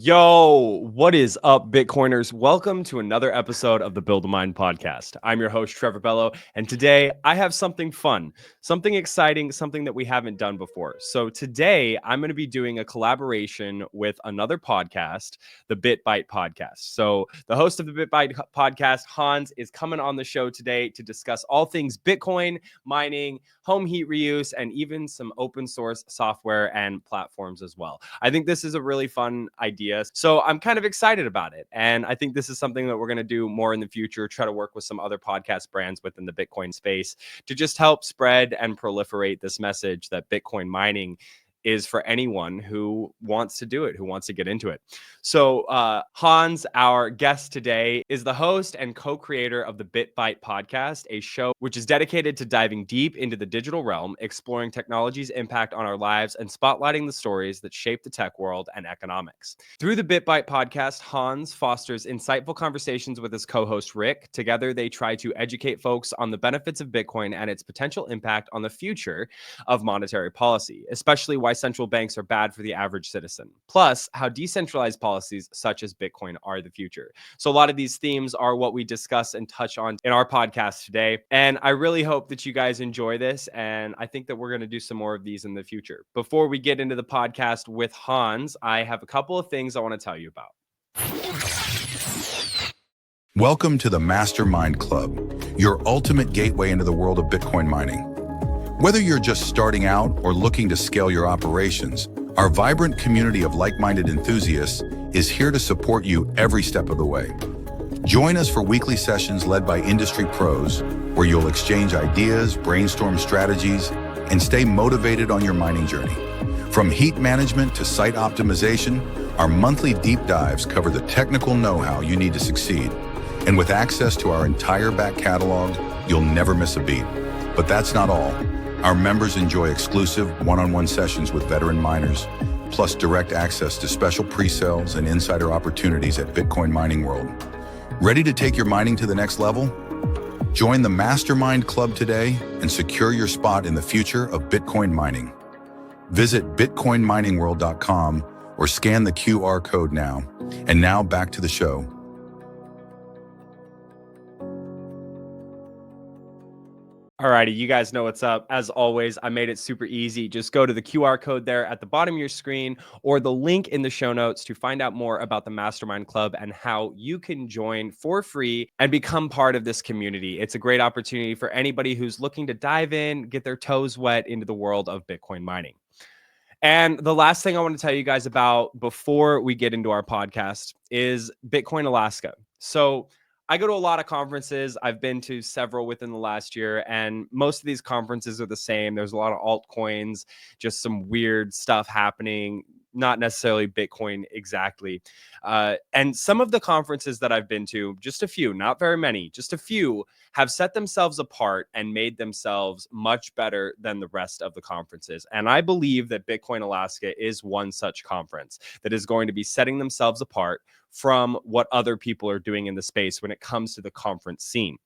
Yo, what is up, Bitcoiners? Welcome to another episode of the Build a Mind podcast. I'm your host, TrevorBello, and today I have something fun, something exciting, something that we haven't done before. So today I'm going to be doing a collaboration with another podcast, the BitBitePod Podcast. So the host of the BitBite podcast, Hans, is coming on the show today to discuss all things Bitcoin, mining, home heat reuse, and even some open source software and platforms as well. I think this is a really fun idea. So I'm kind of excited about it. And I think this is something that we're going to do more in the future, try to work with some other podcast brands within the Bitcoin space to just help spread and proliferate this message that Bitcoin mining is for anyone who wants to do it, who wants to get into it. So Hans, our guest today, is the host and co-creator of the BitBite podcast, a show which is dedicated to diving deep into the digital realm, exploring technology's impact on our lives, and spotlighting the stories that shape the tech world and economics. Through the BitBite podcast, Hans fosters insightful conversations with his co-host Rick. Together, they try to educate folks on the benefits of Bitcoin and its potential impact on the future of monetary policy, especially why central banks are bad for the average citizen, plus how decentralized policies such as Bitcoin are the future. So a lot of these themes are what we discuss and touch on in our podcast today. And I really hope that you guys enjoy this. And I think that we're going to do some more of these in the future. Before we get into the podcast with Hans, I have a couple of things I want to tell you about. Welcome to the Mastermind Club, your ultimate gateway into the world of Bitcoin mining. Whether you're just starting out or looking to scale your operations, our vibrant community of like-minded enthusiasts is here to support you every step of the way. Join us for weekly sessions led by industry pros, where you'll exchange ideas, brainstorm strategies, and stay motivated on your mining journey. From heat management to site optimization, our monthly deep dives cover the technical know-how you need to succeed. And with access to our entire back catalog, you'll never miss a beat. But that's not all. Our members enjoy exclusive one-on-one sessions with veteran miners, plus direct access to special pre-sales and insider opportunities at Bitcoin Mining World. Ready to take your mining to the next level? Join the Mastermind Club today and secure your spot in the future of Bitcoin mining. Visit bitcoinminingworld.com or scan the QR code now. And now back to the show. Alrighty, you guys know what's up. As always, I made it super easy. Just go to the QR code there at the bottom of your screen or the link in the show notes to find out more about the Mastermind Club and how you can join for free and become part of this community. It's a great opportunity for anybody who's looking to dive in, get their toes wet into the world of Bitcoin mining. And the last thing I want to tell you guys about before we get into our podcast is Bitcoin Alaska. So I go to a lot of conferences. I've been to several within the last year, and most of these conferences are the same. There's a lot of altcoins, just some weird stuff happening, not necessarily Bitcoin exactly. And some of the conferences that I've been to, just a few, not very many, just a few, have set themselves apart and made themselves much better than the rest of the conferences. And I believe that Bitcoin Alaska is one such conference that is going to be setting themselves apart from what other people are doing in the space when it comes to the conference scene.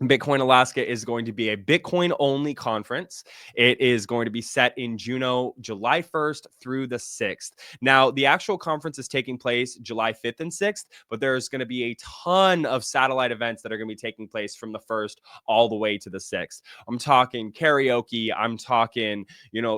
Bitcoin Alaska is going to be a Bitcoin only conference. It is going to be set in Juneau, July 1st through the 6th. Now, the actual conference is taking place July 5th and 6th, but there's going to be a ton of satellite events that are going to be taking place from the 1st all the way to the 6th. I'm talking karaoke. I'm talking,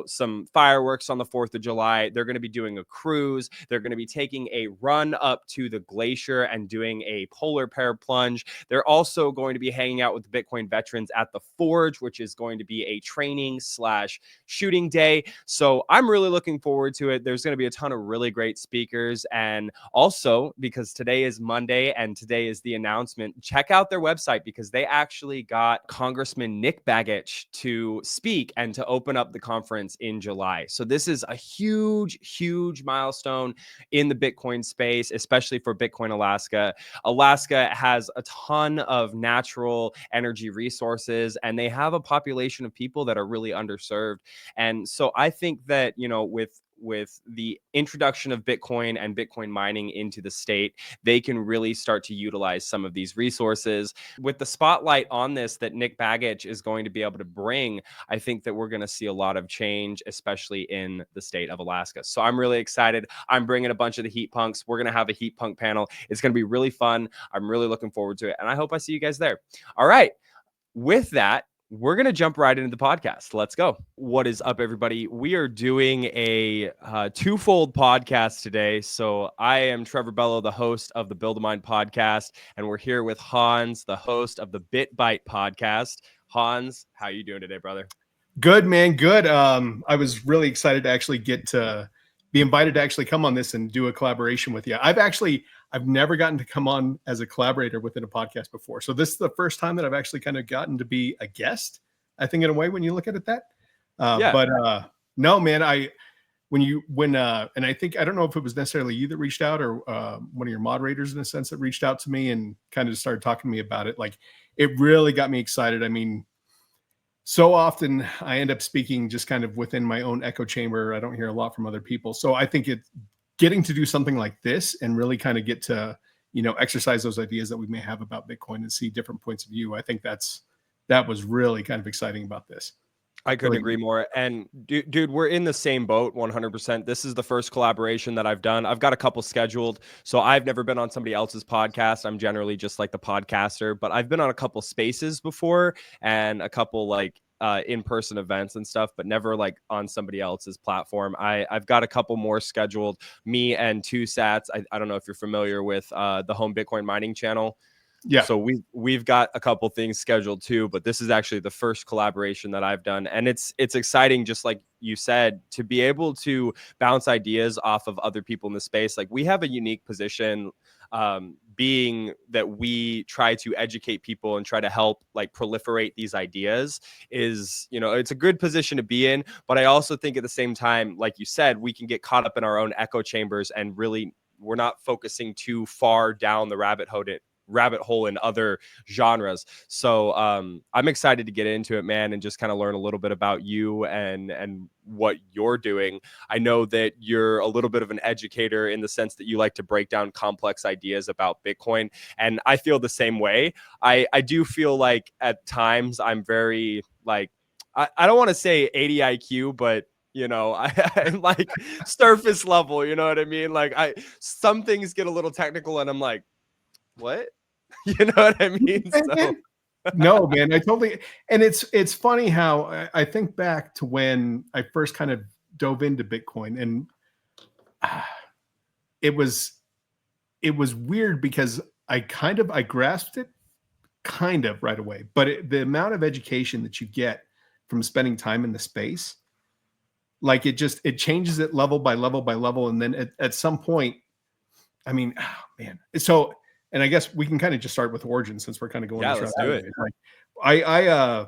some fireworks on the 4th of July. They're going to be doing a cruise. They're going to be taking a run up to the glacier and doing a polar bear plunge. They're also going to be hanging out with the Bitcoin veterans at the Forge, which is going to be a training/shooting day. So I'm really looking forward to it. There's going to be a ton of really great speakers. And also, because today is Monday and today is the announcement, check out their website because they actually got Congressman Nick Bagich to speak and to open up the conference in July. So this is a huge, huge milestone in the Bitcoin space, especially for Bitcoin Alaska. Alaska has a ton of natural energy resources, and they have a population of people that are really underserved. And so I think that, with with the introduction of Bitcoin and Bitcoin mining into the state, they can really start to utilize some of these resources. With the spotlight on this that Nick Bagich is going to be able to bring, I think that we're going to see a lot of change, especially in the state of Alaska. So I'm really excited. I'm bringing a bunch of the heat punks. We're going to have a heat punk panel. It's going to be really fun. I'm really looking forward to it. And I hope I see you guys there. All right. With that, we're going to jump right into the podcast. Let's go. What is up, everybody? We are doing a twofold podcast today. So I am TrevorBello, the host of the Build a Mind podcast, and we're here with Hans, the host of the BitBite podcast. Hans, how are you doing today, brother? Good, man. Good. I was really excited to actually get to be invited to actually come on this and do a collaboration with you. I've never gotten to come on as a collaborator within a podcast before. So this is the first time that I've actually kind of gotten to be a guest, I think, in a way, when you look at it that. But no, man, and I think, I don't know if it was necessarily you that reached out or one of your moderators in a sense that reached out to me and kind of started talking to me about it. Like, it really got me excited. I mean, so often I end up speaking just kind of within my own echo chamber. I don't hear a lot from other people. So I think it's getting to do something like this and really kind of get to, exercise those ideas that we may have about Bitcoin and see different points of view. I think that was really kind of exciting about this. I couldn't agree more. And dude, we're in the same boat 100%. This is the first collaboration that I've done. I've got a couple scheduled. So I've never been on somebody else's podcast. I'm generally just like the podcaster, but I've been on a couple spaces before and a couple like in-person events and stuff, but never like on somebody else's platform. I've got a couple more scheduled. Me and Two Sats. I don't know if you're familiar with the Home Bitcoin Mining channel. Yeah. So we've got a couple things scheduled too, but this is actually the first collaboration that I've done. And it's exciting, just like you said, to be able to bounce ideas off of other people in the space. Like, we have a unique position, being that we try to educate people and try to help like proliferate these ideas is, it's a good position to be in. But I also think at the same time, like you said, we can get caught up in our own echo chambers and really we're not focusing too far down the rabbit hole in other genres. So I'm excited to get into it, man, and just kind of learn a little bit about you and what you're doing. I know that you're a little bit of an educator in the sense that you like to break down complex ideas about Bitcoin. And I feel the same way. I do feel like at times I'm very like, I don't want to say 80 IQ, but I'm like surface level, you know what I mean? Like some things get a little technical and I'm like, what? You know what I mean? So. No, man, I totally. And it's funny how I think back to when I first kind of dove into Bitcoin, and it was weird because I grasped it kind of right away, but the amount of education that you get from spending time in the space, like it changes it level by level by level, and then at some point, I mean, oh, man, so. And I guess we can kind of just start with origin since we're kind of going. Yeah, let's do it. Like, I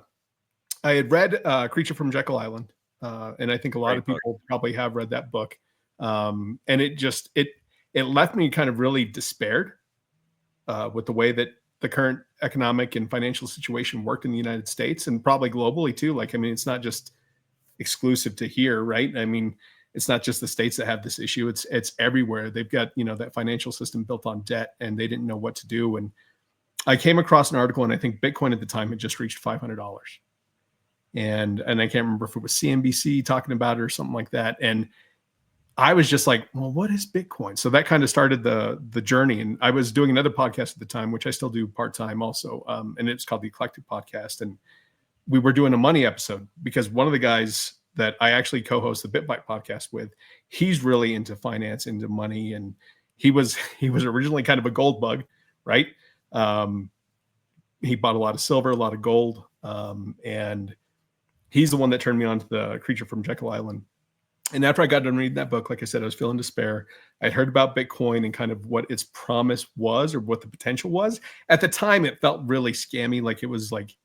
had read Creature from Jekyll Island, and I think a lot of people probably have read that book. And it left me kind of really despaired with the way that the current economic and financial situation worked in the United States and probably globally too. Like, I mean, it's not just exclusive to here, right? I mean, it's not just the states that have this issue. It's everywhere. They've got, that financial system built on debt and they didn't know what to do. And I came across an article and I think Bitcoin at the time had just reached $500. And I can't remember if it was CNBC talking about it or something like that. And I was just like, well, what is Bitcoin? So that kind of started the journey. And I was doing another podcast at the time, which I still do part-time also. And it's called the Eclectic Podcast. And we were doing a money episode because one of the guys that I actually co-host the BitBite podcast with, he's really into finance, into money. And he was originally kind of a gold bug, right? He bought a lot of silver, a lot of gold. And he's the one that turned me on to the Creature from Jekyll Island. And after I got done reading that book, like I said, I was feeling despair. I'd heard about Bitcoin and kind of what its promise was or what the potential was. At the time, it felt really scammy. Like it was like,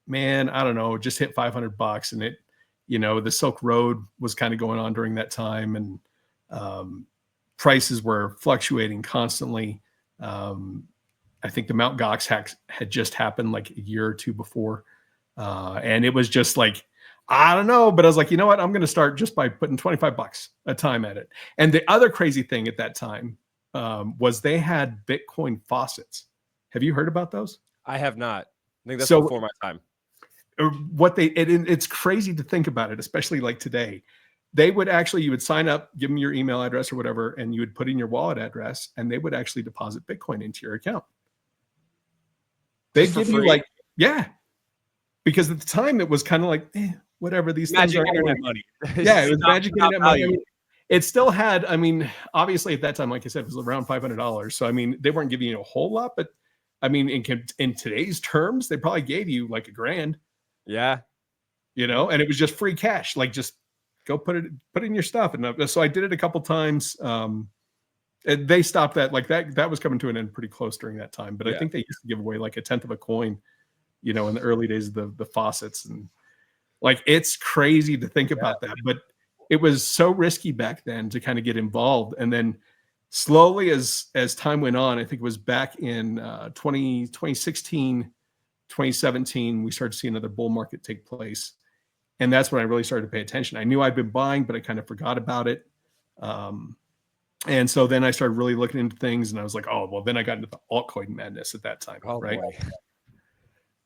man, I don't know, just hit $500. And it, the Silk Road was kind of going on during that time. And prices were fluctuating constantly. I think the Mt. Gox hack had just happened like a year or two before. And it was just like, I don't know, but I was like, you know what? I'm going to start just by putting $25 a time at it. And the other crazy thing at that time was they had Bitcoin faucets. Have you heard about those? I have not. I think that's So before my time. It's crazy to think about it, especially like today. They would actually, you would sign up, give them your email address or whatever, and you would put in your wallet address, and they would actually deposit Bitcoin into your account. They'd give you like, yeah, because at the time it was kind of like, whatever, these Magic things are internet money. Yeah, it was magic internet money. I value. mean, it still had, I mean, obviously at that time, like I said, it was around $500. So, I mean, they weren't giving you a whole lot, but I mean, in today's terms, they probably gave you like $1,000. Yeah. You know, and it was just free cash. Like, just go put in your stuff. And so I did it a couple times. And they stopped that. Like that was coming to an end pretty close during that time. But I think they used to give away like 1/10 of a coin, you know, in the early days of the faucets. And like, it's crazy to think about that. But it was so risky back then to kind of get involved. And then slowly as time went on, I think it was back in 2016, 2017, we started to see another bull market take place. And that's when I really started to pay attention. I knew I'd been buying, but I kind of forgot about it. And so then I started really looking into things, and I was like, oh, well, then I got into the altcoin madness at that time, right? Boy.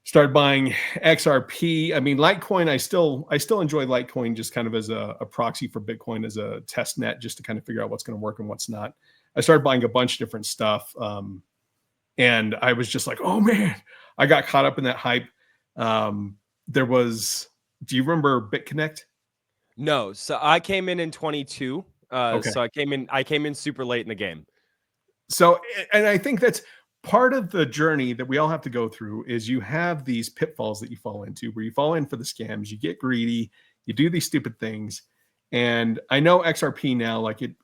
Started buying XRP. I mean, Litecoin, I still enjoy Litecoin just kind of as a proxy for Bitcoin, as a test net, just to kind of figure out what's going to work and what's not. I started buying a bunch of different stuff. And I was just like, oh man, I got caught up in that hype. Do you remember BitConnect? No. So I came in 22. Okay. So I came in super late in the game. So, and I think that's part of the journey that we all have to go through, is you have these pitfalls that you fall into, where you fall in for the scams, you get greedy, you do these stupid things. And I know XRP now, like it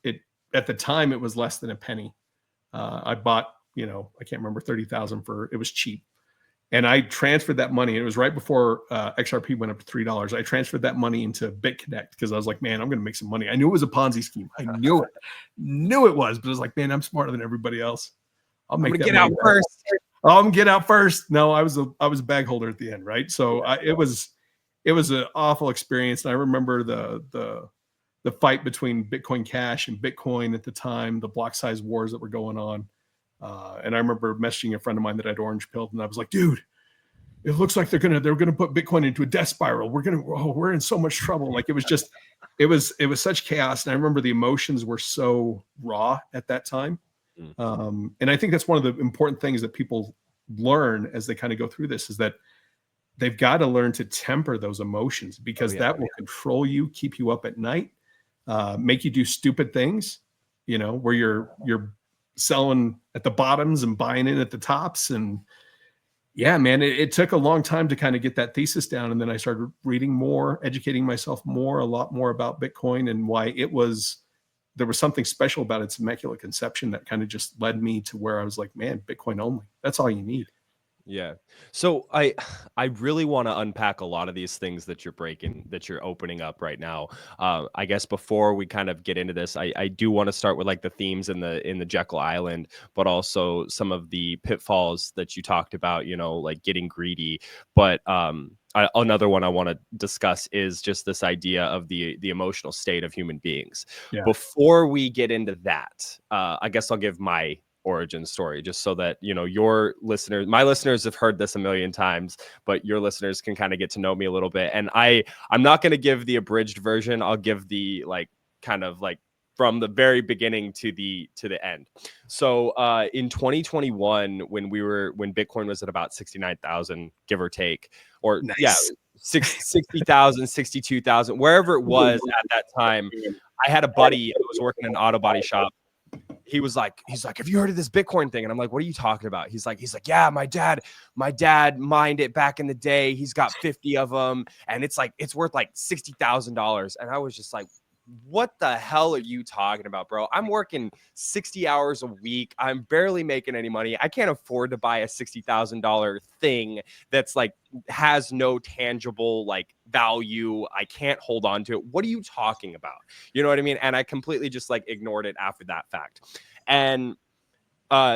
at the time, it was less than a penny. I bought, you know, I can't remember, 30,000 for, it was cheap. And I transferred that money. It was right before XRP went up to $3. I transferred that money into BitConnect because I was like, man, I'm going to make some money. I knew it was a Ponzi scheme. I knew it was, but I was like, man, I'm smarter than everybody else. I'm going to get out first. I'm going to get out first. No, I was a bag holder at the end, right? So it was an awful experience. And I remember the fight between Bitcoin Cash and Bitcoin at the time, the block size wars that were going on. And I remember messaging a friend of mine that I'd orange pilled, and I was like, dude, it looks like they're gonna put Bitcoin into a death spiral. We're in so much trouble. Like, it was such chaos. And I remember the emotions were so raw at that time. And I think that's one of the important things that people learn as they kind of go through this, is that they've got to learn to temper those emotions, because that will control you, keep you up at night, make you do stupid things, you know, where you're selling at the bottoms and buying in at the tops. And yeah, man, it took a long time to kind of get that thesis down. And then I started reading more, educating myself a lot more about Bitcoin, and why there was something special about its immaculate conception that kind of just led me to where I was like, man, Bitcoin only, that's all you need. Yeah. So I really want to unpack a lot of these things that you're opening up right now. I guess before we kind of get into this, I do want to start with like the themes in the Jekyll Island, but also some of the pitfalls that you talked about, you know, like getting greedy. But another one I want to discuss is just this idea of the emotional state of human beings. Yeah. Before we get into that, I guess I'll give my origin story, just so that, you know, my listeners have heard this a million times, but your listeners can kind of get to know me a little bit. And I'm not going to give the abridged version. I'll give the like kind of like from the very beginning to the end. So in 2021, when Bitcoin was at about 69,000, give or take, or nice. Yeah, 60,000, 62,000, wherever it was at that time, I had a buddy who was working in an auto body shop. He's like, have you heard of this Bitcoin thing? And I'm like, what are you talking about? He's like, yeah, my dad mined it back in the day. He's got 50 of them, and it's worth like $60,000. And I was just like, what the hell are you talking about, bro? I'm working 60 hours a week. I'm barely making any money. I can't afford to buy a $60,000 thing that's like has no tangible like value. I can't hold on to it. What are you talking about? You know what I mean? And I completely just like ignored it after that fact. And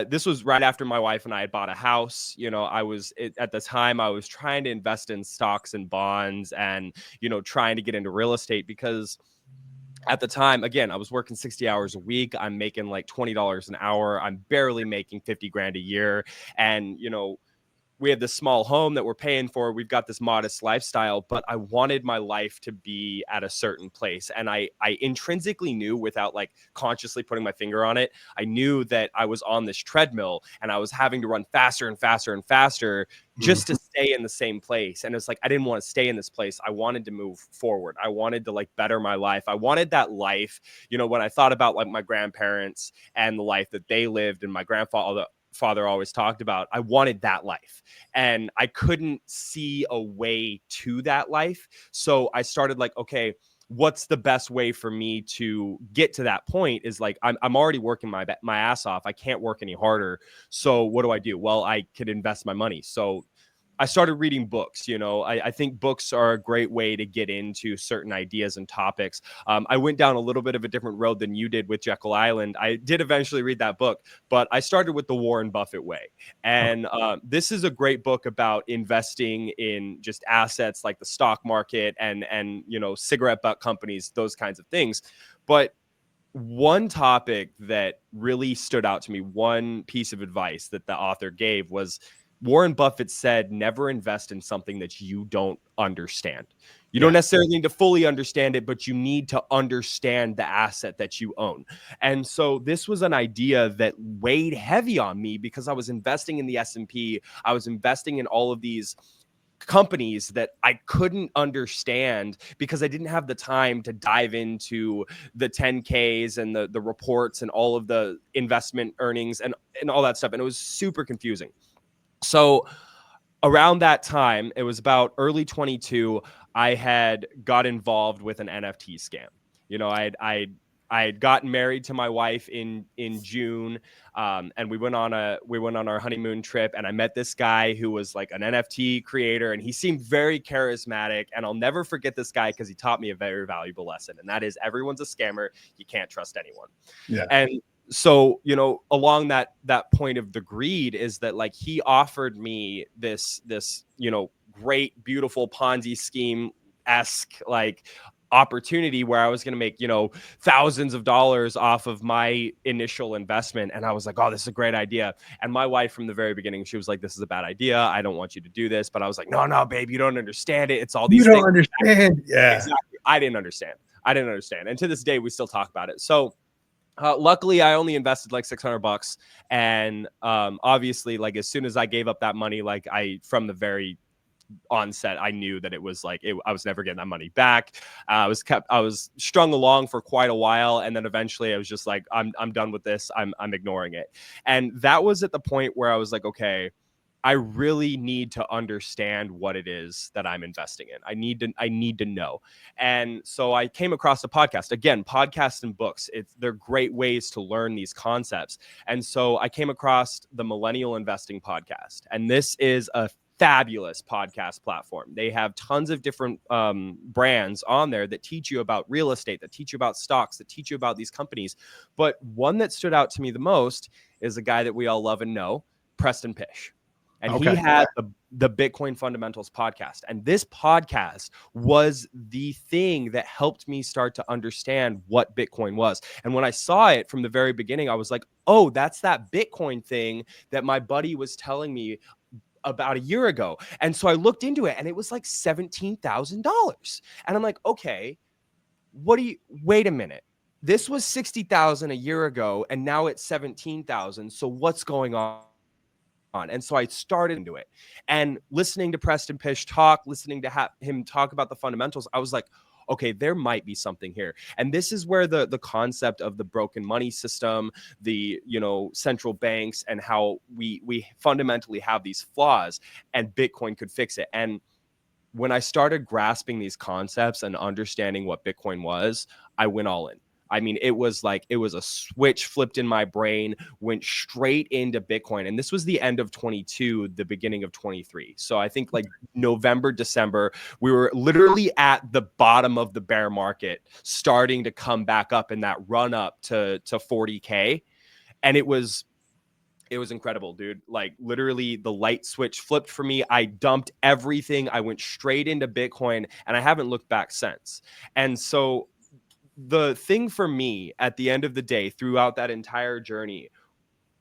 This was right after my wife and I had bought a house. You know, at the time I was trying to invest in stocks and bonds and, you know, trying to get into real estate because at the time, again, I was working 60 hours a week. I'm making like $20 an hour. I'm barely making 50 grand a year. And, you know, we have this small home that we're paying for. We've got this modest lifestyle, but I wanted my life to be at a certain place. And I intrinsically knew, without like consciously putting my finger on it, I knew that I was on this treadmill and I was having to run faster and faster and faster just to stay in the same place. And it's like, I didn't want to stay in this place. I wanted to move forward. I wanted to like better my life. I wanted that life, you know, when I thought about like my grandparents and the life that they lived and my father always talked about, I wanted that life and I couldn't see a way to that life. So I started like, okay, what's the best way for me to get to that point? Is like, I'm already working my ass off. I can't work any harder. So what do I do? Well, I could invest my money. So I started reading books. You know, I think books are a great way to get into certain ideas and topics. I went down a little bit of a different road than you did with Jekyll Island. I did eventually read that book, but I started with the Warren Buffett way. And this is a great book about investing in just assets like the stock market and you know, cigarette butt companies, those kinds of things. But one topic that really stood out to me, one piece of advice that the author gave was Warren Buffett said, never invest in something that you don't understand. You don't necessarily need to fully understand it, but you need to understand the asset that you own. And so this was an idea that weighed heavy on me because I was investing in the S&P. I was investing in all of these companies that I couldn't understand because I didn't have the time to dive into the 10Ks and the reports and all of the investment earnings and all that stuff. And it was super confusing. So around that time, it was about early 22, I had got involved with an NFT scam. You know, I had gotten married to my wife in June, and we went on our honeymoon trip, and I met this guy who was like an NFT creator, and he seemed very charismatic. And I'll never forget this guy because he taught me a very valuable lesson, and that is everyone's a scammer. You can't trust anyone. Yeah. And so, you know, along that point of the greed is that like he offered me this, you know, great, beautiful Ponzi scheme-esque like opportunity where I was going to make, you know, thousands of dollars off of my initial investment. And I was like, oh, this is a great idea. And my wife from the very beginning, she was like, this is a bad idea. I don't want you to do this. But I was like, no, babe, you don't understand it. It's all these things. You don't understand. Yeah. Exactly. I didn't understand. And to this day, we still talk about it. So luckily, I only invested like $600, and obviously, like as soon as I gave up that money, like from the very onset, I knew that it was like I was never getting that money back. I was strung along for quite a while, and then eventually, I was just like, I'm done with this. I'm ignoring it, and that was at the point where I was like, okay, I really need to understand what it is that I'm investing in. I need to know. And so I came across a podcast. Again, podcasts and books. They're great ways to learn these concepts. And so I came across the Millennial Investing Podcast. And this is a fabulous podcast platform. They have tons of different brands on there that teach you about real estate, that teach you about stocks, that teach you about these companies. But one that stood out to me the most is a guy that we all love and know, Preston Pysh. And he had the Bitcoin Fundamentals podcast. And this podcast was the thing that helped me start to understand what Bitcoin was. And when I saw it from the very beginning, I was like, oh, that's that Bitcoin thing that my buddy was telling me about a year ago. And so I looked into it and it was like $17,000. And I'm like, okay, wait a minute. This was 60,000 a year ago and now it's 17,000. So what's going on? And so I started into it, and listening to Preston Pysh talk, listening to him talk about the fundamentals, I was like, okay, there might be something here. And this is where the concept of the broken money system, the, you know, central banks, and how we fundamentally have these flaws, and Bitcoin could fix it. And when I started grasping these concepts and understanding what Bitcoin was, I went all in. I mean, it was a switch flipped in my brain, went straight into Bitcoin. And this was the end of 22, the beginning of 23. So I think like November, December, we were literally at the bottom of the bear market, starting to come back up in that run up to 40K. And it was It was incredible, dude. Like literally the light switch flipped for me. I dumped everything. I went straight into Bitcoin and I haven't looked back since. And so the thing for me at the end of the day, throughout that entire journey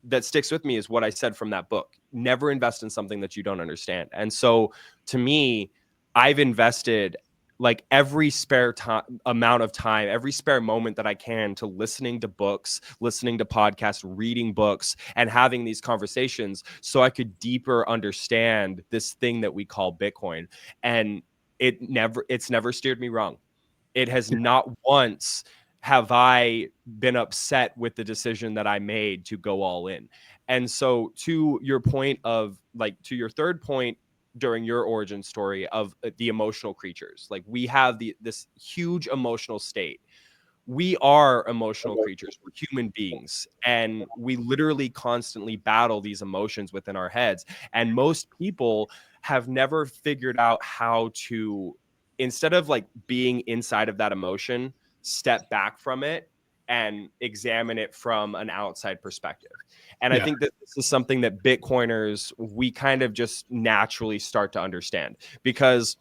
that sticks with me is what I said from that book. Never invest in something that you don't understand. And so to me, I've invested like every spare amount of time, every spare moment that I can to listening to books, listening to podcasts, reading books, and having these conversations so I could deeper understand this thing that we call Bitcoin. And it's never steered me wrong. It has not once have I been upset with the decision that I made to go all in. And so to your point of like, to your third point during your origin story of the emotional creatures, like we have this huge emotional state. We are emotional creatures. We're human beings, and we literally constantly battle these emotions within our heads. And most people have never figured out how to, instead of like being inside of that emotion, step back from it and examine it from an outside perspective. And I think that this is something that Bitcoiners, we kind of just naturally start to understand, because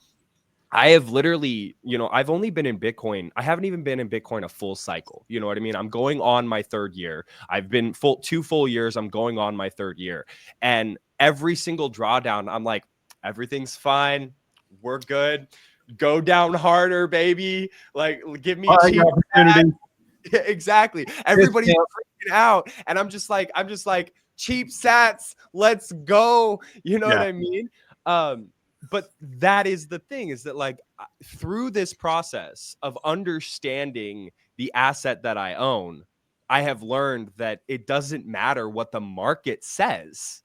I have literally, I've only been in Bitcoin. I haven't even been in Bitcoin a full cycle. You know what I mean? I'm going on my third year. I've been 2 full years. I'm going on my third year. And every single drawdown, I'm like, everything's fine. We're good. Go down harder, baby. Like, give me cheap opportunity. Exactly. Everybody's freaking out. And I'm just like, cheap sats. Let's go. You know what I mean? But that is the thing, is that like through this process of understanding the asset that I own, I have learned that it doesn't matter what the market says,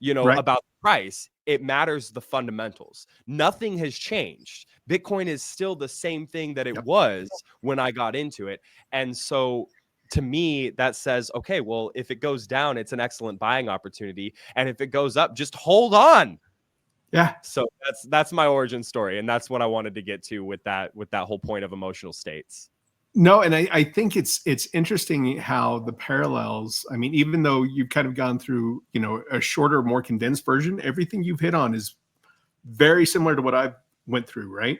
about the price. It matters the fundamentals. Nothing has changed. Bitcoin is still the same thing that it was when I got into it. And so to me, that says, okay, well, if it goes down, it's an excellent buying opportunity. And if it goes up, just hold on. Yeah. So that's my origin story. And that's what I wanted to get to with that whole point of emotional states. No, and I think it's interesting how the parallels, I mean, even though you've kind of gone through, a shorter, more condensed version, everything you've hit on is very similar to what I've went through, right?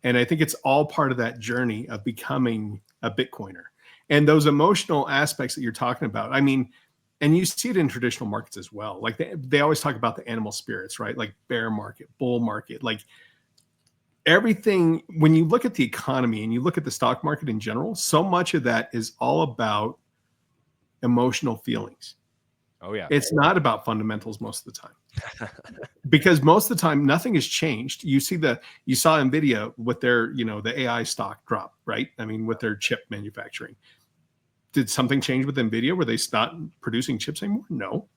And I think it's all part of that journey of becoming a Bitcoiner. And those emotional aspects that you're talking about, I mean, and you see it in traditional markets as well. Like they always talk about the animal spirits, right? Like bear market, bull market, like everything. When you look at the economy and you look at the stock market in general, so much of that is all about emotional feelings. Oh yeah. It's not about fundamentals most of the time. Because most of the time nothing has changed. You saw Nvidia with their, the AI stock drop, right? I mean, with their chip manufacturing. Did something change with Nvidia? Were they stopped producing chips anymore? No.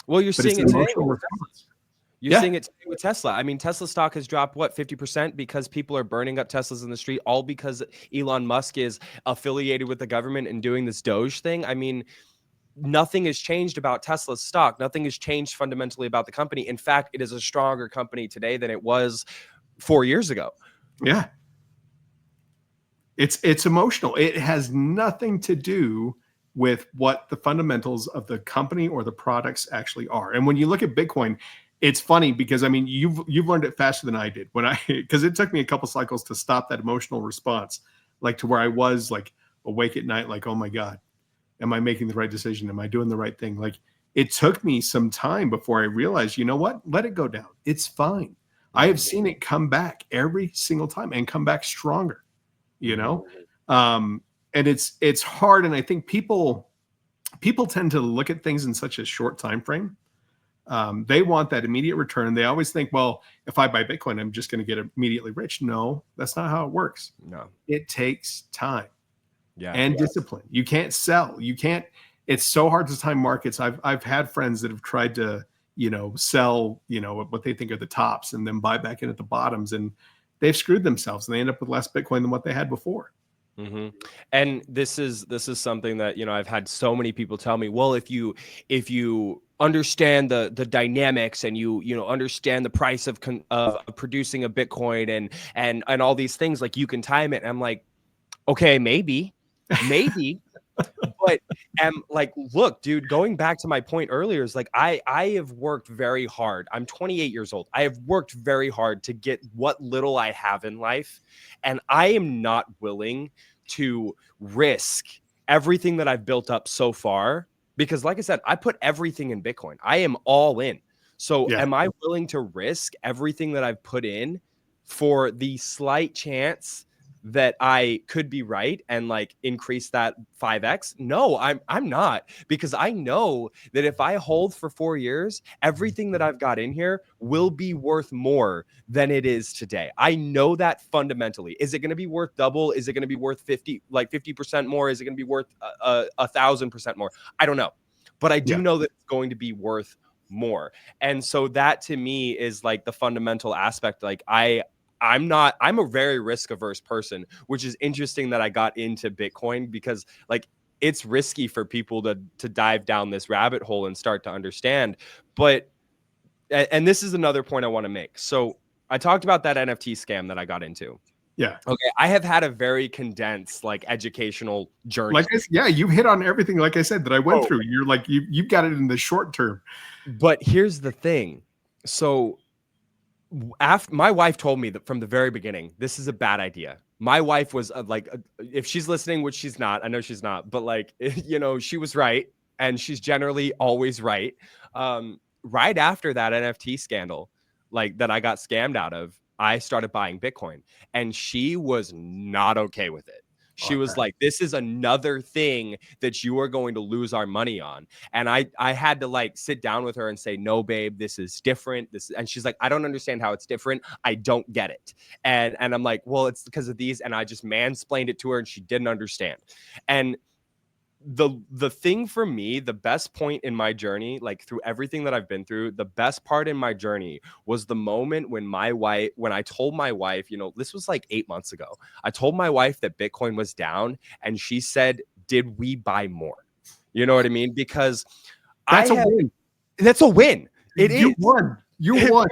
Well, you're seeing it today. You're seeing it today with Tesla. I mean, Tesla stock has dropped 50% because people are burning up Teslas in the street, all because Elon Musk is affiliated with the government and doing this Doge thing. I mean, nothing has changed about Tesla's stock. Nothing has changed fundamentally about the company. In fact, it is a stronger company today than it was 4 years ago. Yeah. It's emotional. It has nothing to do with what the fundamentals of the company or the products actually are. And when you look at Bitcoin, it's funny because I mean you've learned it faster than I did because it took me a couple cycles to stop that emotional response, like to where I was like awake at night, like, oh my God, am I making the right decision? Am I doing the right thing? Like it took me some time before I realized, you know what? Let it go down. It's fine. I have seen it come back every single time and come back stronger. And it's hard. And I think people tend to look at things in such a short time frame. They want that immediate return. They always think, well, if I buy Bitcoin, I'm just going to get immediately rich. No, that's not how it works. No, it takes time and discipline. You can't sell. It's so hard to time markets. I've had friends that have tried to, sell, what they think are the tops and then buy back in at the bottoms, and they've screwed themselves and they end up with less Bitcoin than what they had before. Mm-hmm. And this is something that, I've had so many people tell me, well, if you understand the dynamics and you understand the price of producing a Bitcoin and all these things, like you can time it. And I'm like, okay, maybe, but but like, look, dude, going back to my point earlier is like, I have worked very hard. I'm 28 years old. I have worked very hard to get what little I have in life. And I am not willing to risk everything that I've built up so far, because like I said, I put everything in Bitcoin. I am all in. So am I willing to risk everything that I've put in for the slight chance that I could be right and like increase that 5x? No, I'm not, because I know that if I hold for 4 years, everything that I've got in here will be worth more than it is today. I know that fundamentally. Is it going to be worth double? Is it going to be worth 50% more? Is it going to be worth 1,000% more? I don't know, but I do know that it's going to be worth more. And so that to me is like the fundamental aspect. Like I'm a very risk averse person, which is interesting that I got into Bitcoin, because like it's risky for people to dive down this rabbit hole and start to understand. But, and this is another point I want to make. So I talked about that NFT scam that I got into. Yeah. Okay. I have had a very condensed, like, educational journey. You hit on everything, like I said, that I went through. You're like, you've got it in the short term. But here's the thing. So after my wife told me that from the very beginning, this is a bad idea. My wife was if she's listening, which she's not, I know she's not, but like, you know, she was right. And she's generally always right. Right after that NFT scandal, like that I got scammed out of, I started buying Bitcoin, and she was not okay with it. She was like, this is another thing that you are going to lose our money on. And I had to like sit down with her and say, no, babe, this is different. And she's like, I don't understand how it's different. I don't get it. And I'm like, well, it's because of these. And I just mansplained it to her and she didn't understand. And the thing for me, the best point in my journey, like through everything that I've been through, the best part in my journey was the moment when I told my wife, you know, this was like 8 months ago. I told my wife that Bitcoin was down, and she said, did we buy more? You know what I mean? Because that's a win. That's a win. You won. You won.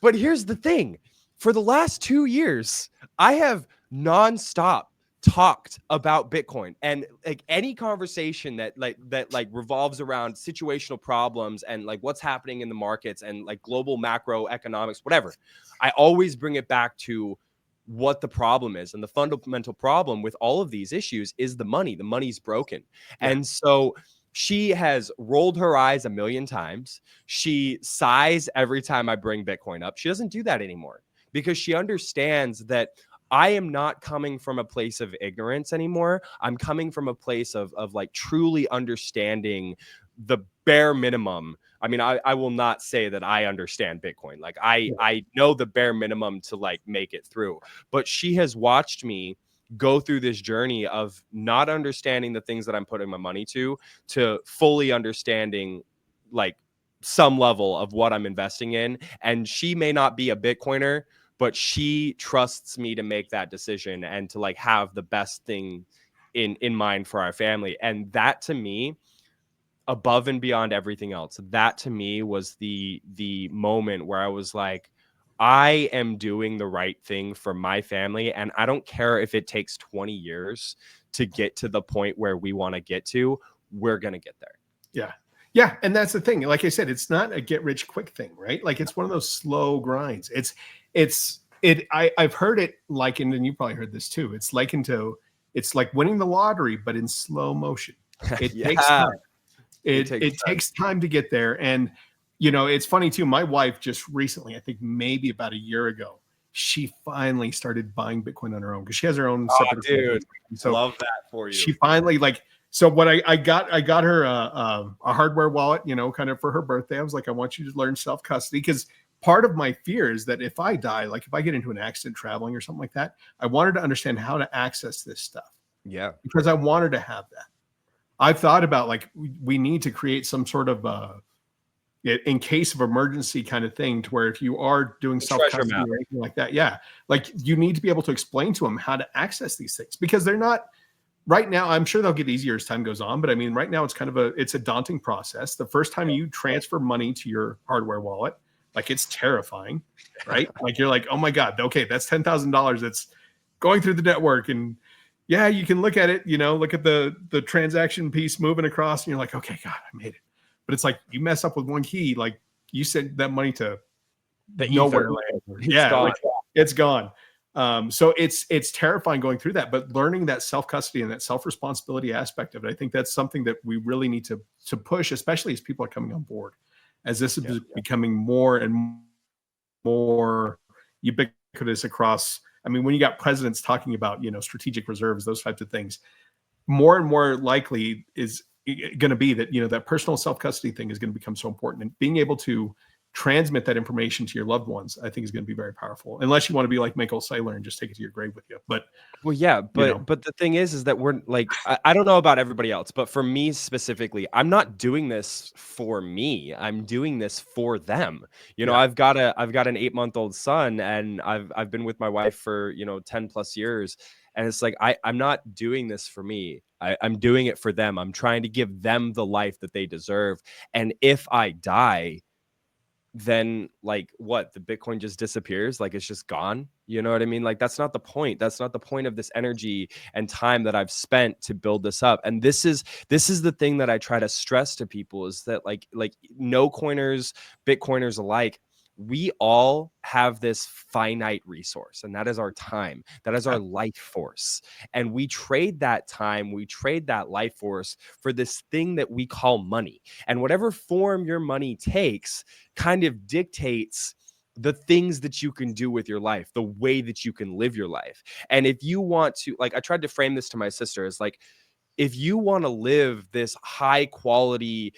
But here's the thing. For the last 2 years, I have nonstop talked about Bitcoin, and like any conversation that revolves around situational problems and like what's happening in the markets and like global macroeconomics, whatever, I always bring it back to what the problem is. And the fundamental problem with all of these issues is the money. The money's broken. Yeah. And so she has rolled her eyes a million times. She sighs every time I bring Bitcoin up. She doesn't do that anymore, because she understands that I am not coming from a place of ignorance anymore. I'm coming from a place of like truly understanding the bare minimum. I mean, I will not say that I understand Bitcoin. Like I know the bare minimum to like make it through. But she has watched me go through this journey of not understanding the things that I'm putting my money to fully understanding like some level of what I'm investing in. And she may not be a Bitcoiner, but she trusts me to make that decision and to like have the best thing in mind for our family. And that to me, above and beyond everything else, that to me was the moment where I was like, I am doing the right thing for my family. And I don't care if it takes 20 years to get to the point where we want to get to, we're going to get there. Yeah. Yeah. And that's the thing. Like I said, it's not a get rich quick thing, right? Like it's one of those slow grinds. I've heard it likened, and you probably heard this too. It's likened to, it's like winning the lottery, but in slow motion. It takes time. It takes time to get there. And, you know, it's funny too. My wife just recently, I think maybe about a year ago, she finally started buying Bitcoin on her own, because she has her own separate. Dude, so love that for you. She finally so what I got her a hardware wallet, you know, kind of for her birthday. I was like, I want you to learn self-custody, because part of my fear is that if I die, like if I get into an accident traveling or something like that, I wanted to understand how to access this stuff. Yeah. Because I wanted to have that. I've thought about like, we need to create some sort of in case of emergency kind of thing, to where if you are doing self-custody or anything like that, yeah, like you need to be able to explain to them how to access these things, because they're not right now. I'm sure they'll get easier as time goes on, but I mean, right now it's kind of it's a daunting process. The first time you transfer money to your hardware wallet, like it's terrifying, right? Like you're like, oh my God, okay, that's $10,000 that's going through the network, and yeah, you can look at it, look at the transaction piece moving across and you're like, okay, God, I made it. But it's like you mess up with one key, like you sent that money to The nowhere. ether, it's Yeah, gone. like it's gone. So it's terrifying going through that, but learning that self-custody and that self-responsibility aspect of it, I think that's something that we really need to push, especially as people are coming on board, as this is becoming more and more ubiquitous across. I mean, when you got presidents talking about, strategic reserves, those types of things, more and more likely is going to be that, that personal self-custody thing is going to become so important, and being able to transmit that information to your loved ones, I think is going to be very powerful, unless you want to be like Michael Saylor and just take it to your grave with you. But well, yeah, but the thing is that we're like, I don't know about everybody else, but for me specifically, I'm not doing this for me. I'm doing this for them. I've got an 8-month-old son, and I've been with my wife for 10 plus years, and it's like I'm not doing this for me. I'm doing it for them. I'm trying to give them the life that they deserve, and if I die, then like what, the Bitcoin just disappears, like it's just gone. You know what I mean? Like that's not the point. That's not the point of this energy and time that I've spent to build this up. And this is the thing that I try to stress to people, is that like no coiners, Bitcoiners alike, we all have this finite resource, and that is our time. That is our life force. And we trade that time, we trade that life force for this thing that we call money. And whatever form your money takes kind of dictates the things that you can do with your life, the way that you can live your life. And if you want to, like, I tried to frame this to my sister as like, if you want to live this high quality,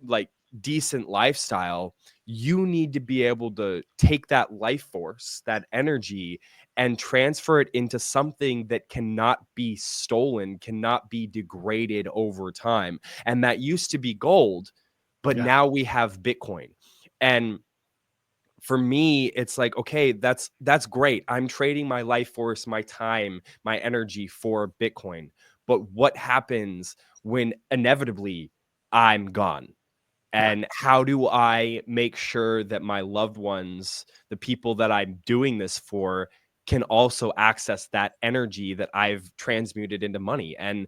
like decent lifestyle, you need to be able to take that life force, that energy, and transfer it into something that cannot be stolen, cannot be degraded over time. And that used to be gold, but now we have Bitcoin. And for me, it's like, okay, that's great. I'm trading my life force, my time, my energy for Bitcoin. But what happens when inevitably I'm gone? And how do I make sure that my loved ones, the people that I'm doing this for, can also access that energy that I've transmuted into money? And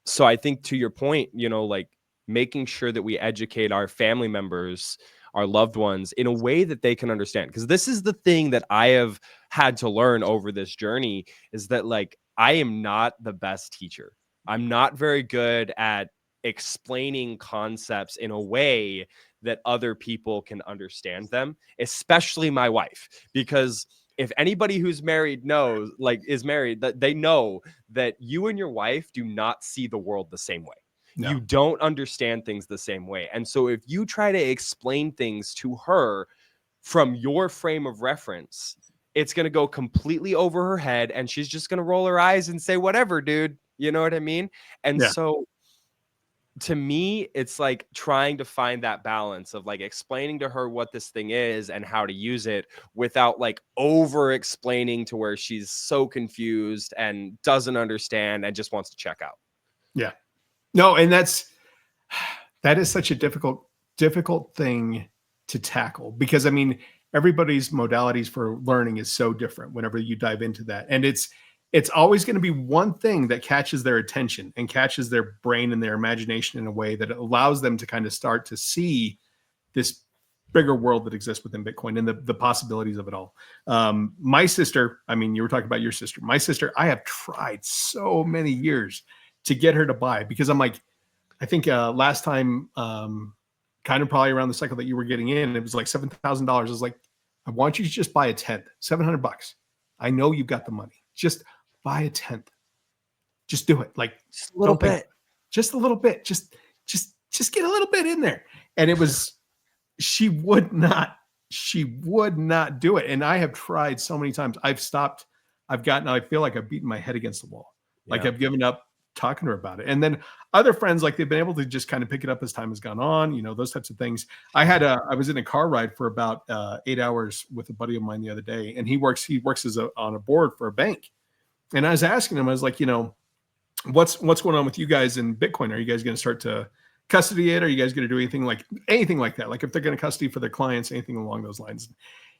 so I think, to your point, like making sure that we educate our family members, our loved ones, in a way that they can understand. Because this is the thing that I have had to learn over this journey, is that like I am not the best teacher. I'm not very good at explaining concepts in a way that other people can understand them, especially my wife. Because if anybody who's married knows, like is married, that they know that you and your wife do not see the world the same way. No. You don't understand things the same way. And so if you try to explain things to her from your frame of reference, it's going to go completely over her head, and she's just going to roll her eyes and say, whatever, dude. You know what I mean? And so to me, it's like trying to find that balance of like explaining to her what this thing is and how to use it without like over explaining to where she's so confused and doesn't understand and just wants to check out. Yeah. No, and that is such a difficult thing to tackle, because I mean, everybody's modalities for learning is so different whenever you dive into that. And it's always going to be one thing that catches their attention and catches their brain and their imagination in a way that allows them to kind of start to see this bigger world that exists within Bitcoin and the possibilities of it all. My sister, I mean, you were talking about your sister. My sister, I have tried so many years to get her to buy, because I'm like, I think last time, kind of probably around the cycle that you were getting in, it was like $7,000. I was like, I want you to just buy a tenth, $700. I know you've got the money. Just buy a tenth. Just do it. Like just a little bit. Just a little bit. Just get a little bit in there. And it was, she would not do it. And I have tried so many times. I've stopped. I feel like I've beaten my head against the wall. Like I've given up talking to her about it. And then other friends, like they've been able to just kind of pick it up as time has gone on, those types of things. I was in a car ride for about 8 hours with a buddy of mine the other day, and he works on a board for a bank. And I was asking him, I was like, what's going on with you guys in Bitcoin? Are you guys going to start to custody it? Are you guys going to do anything like that? Like if they're going to custody for their clients, anything along those lines?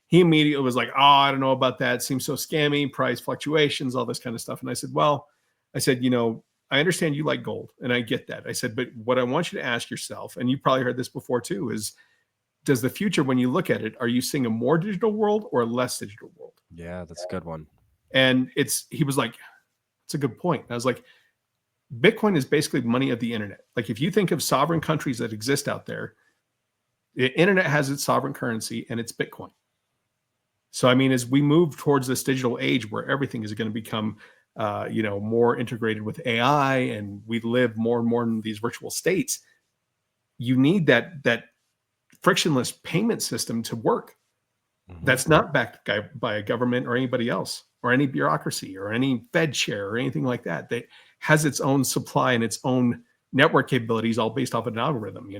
He immediately was like, oh, I don't know about that. It seems so scammy, price fluctuations, all this kind of stuff. And I said, well, I said, I understand you like gold, and I get that. I said, but what I want you to ask yourself, and you probably heard this before too, is does the future, when you look at it, are you seeing a more digital world or a less digital world? Yeah, that's a good one. And he was like, it's a good point. And I was like, Bitcoin is basically money of the internet. Like if you think of sovereign countries that exist out there, the internet has its sovereign currency and it's Bitcoin. So, I mean, as we move towards this digital age where everything is going to become, more integrated with AI, and we live more and more in these virtual states, you need that frictionless payment system to work. That's not backed by a government or anybody else or any bureaucracy or any Fed chair or anything like that. That has its own supply and its own network capabilities, all based off of an algorithm,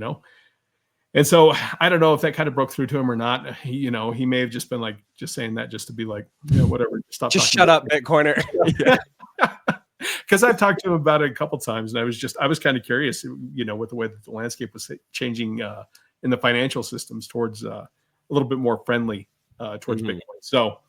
And so I don't know if that kind of broke through to him or not. He may have just been just saying that just to be like, whatever, stop. Just shut up, Bitcoiner. Because I've talked to him about it a couple times, and I was kind of curious, with the way that the landscape was changing in the financial systems towards a little bit more friendly towards Bitcoin. So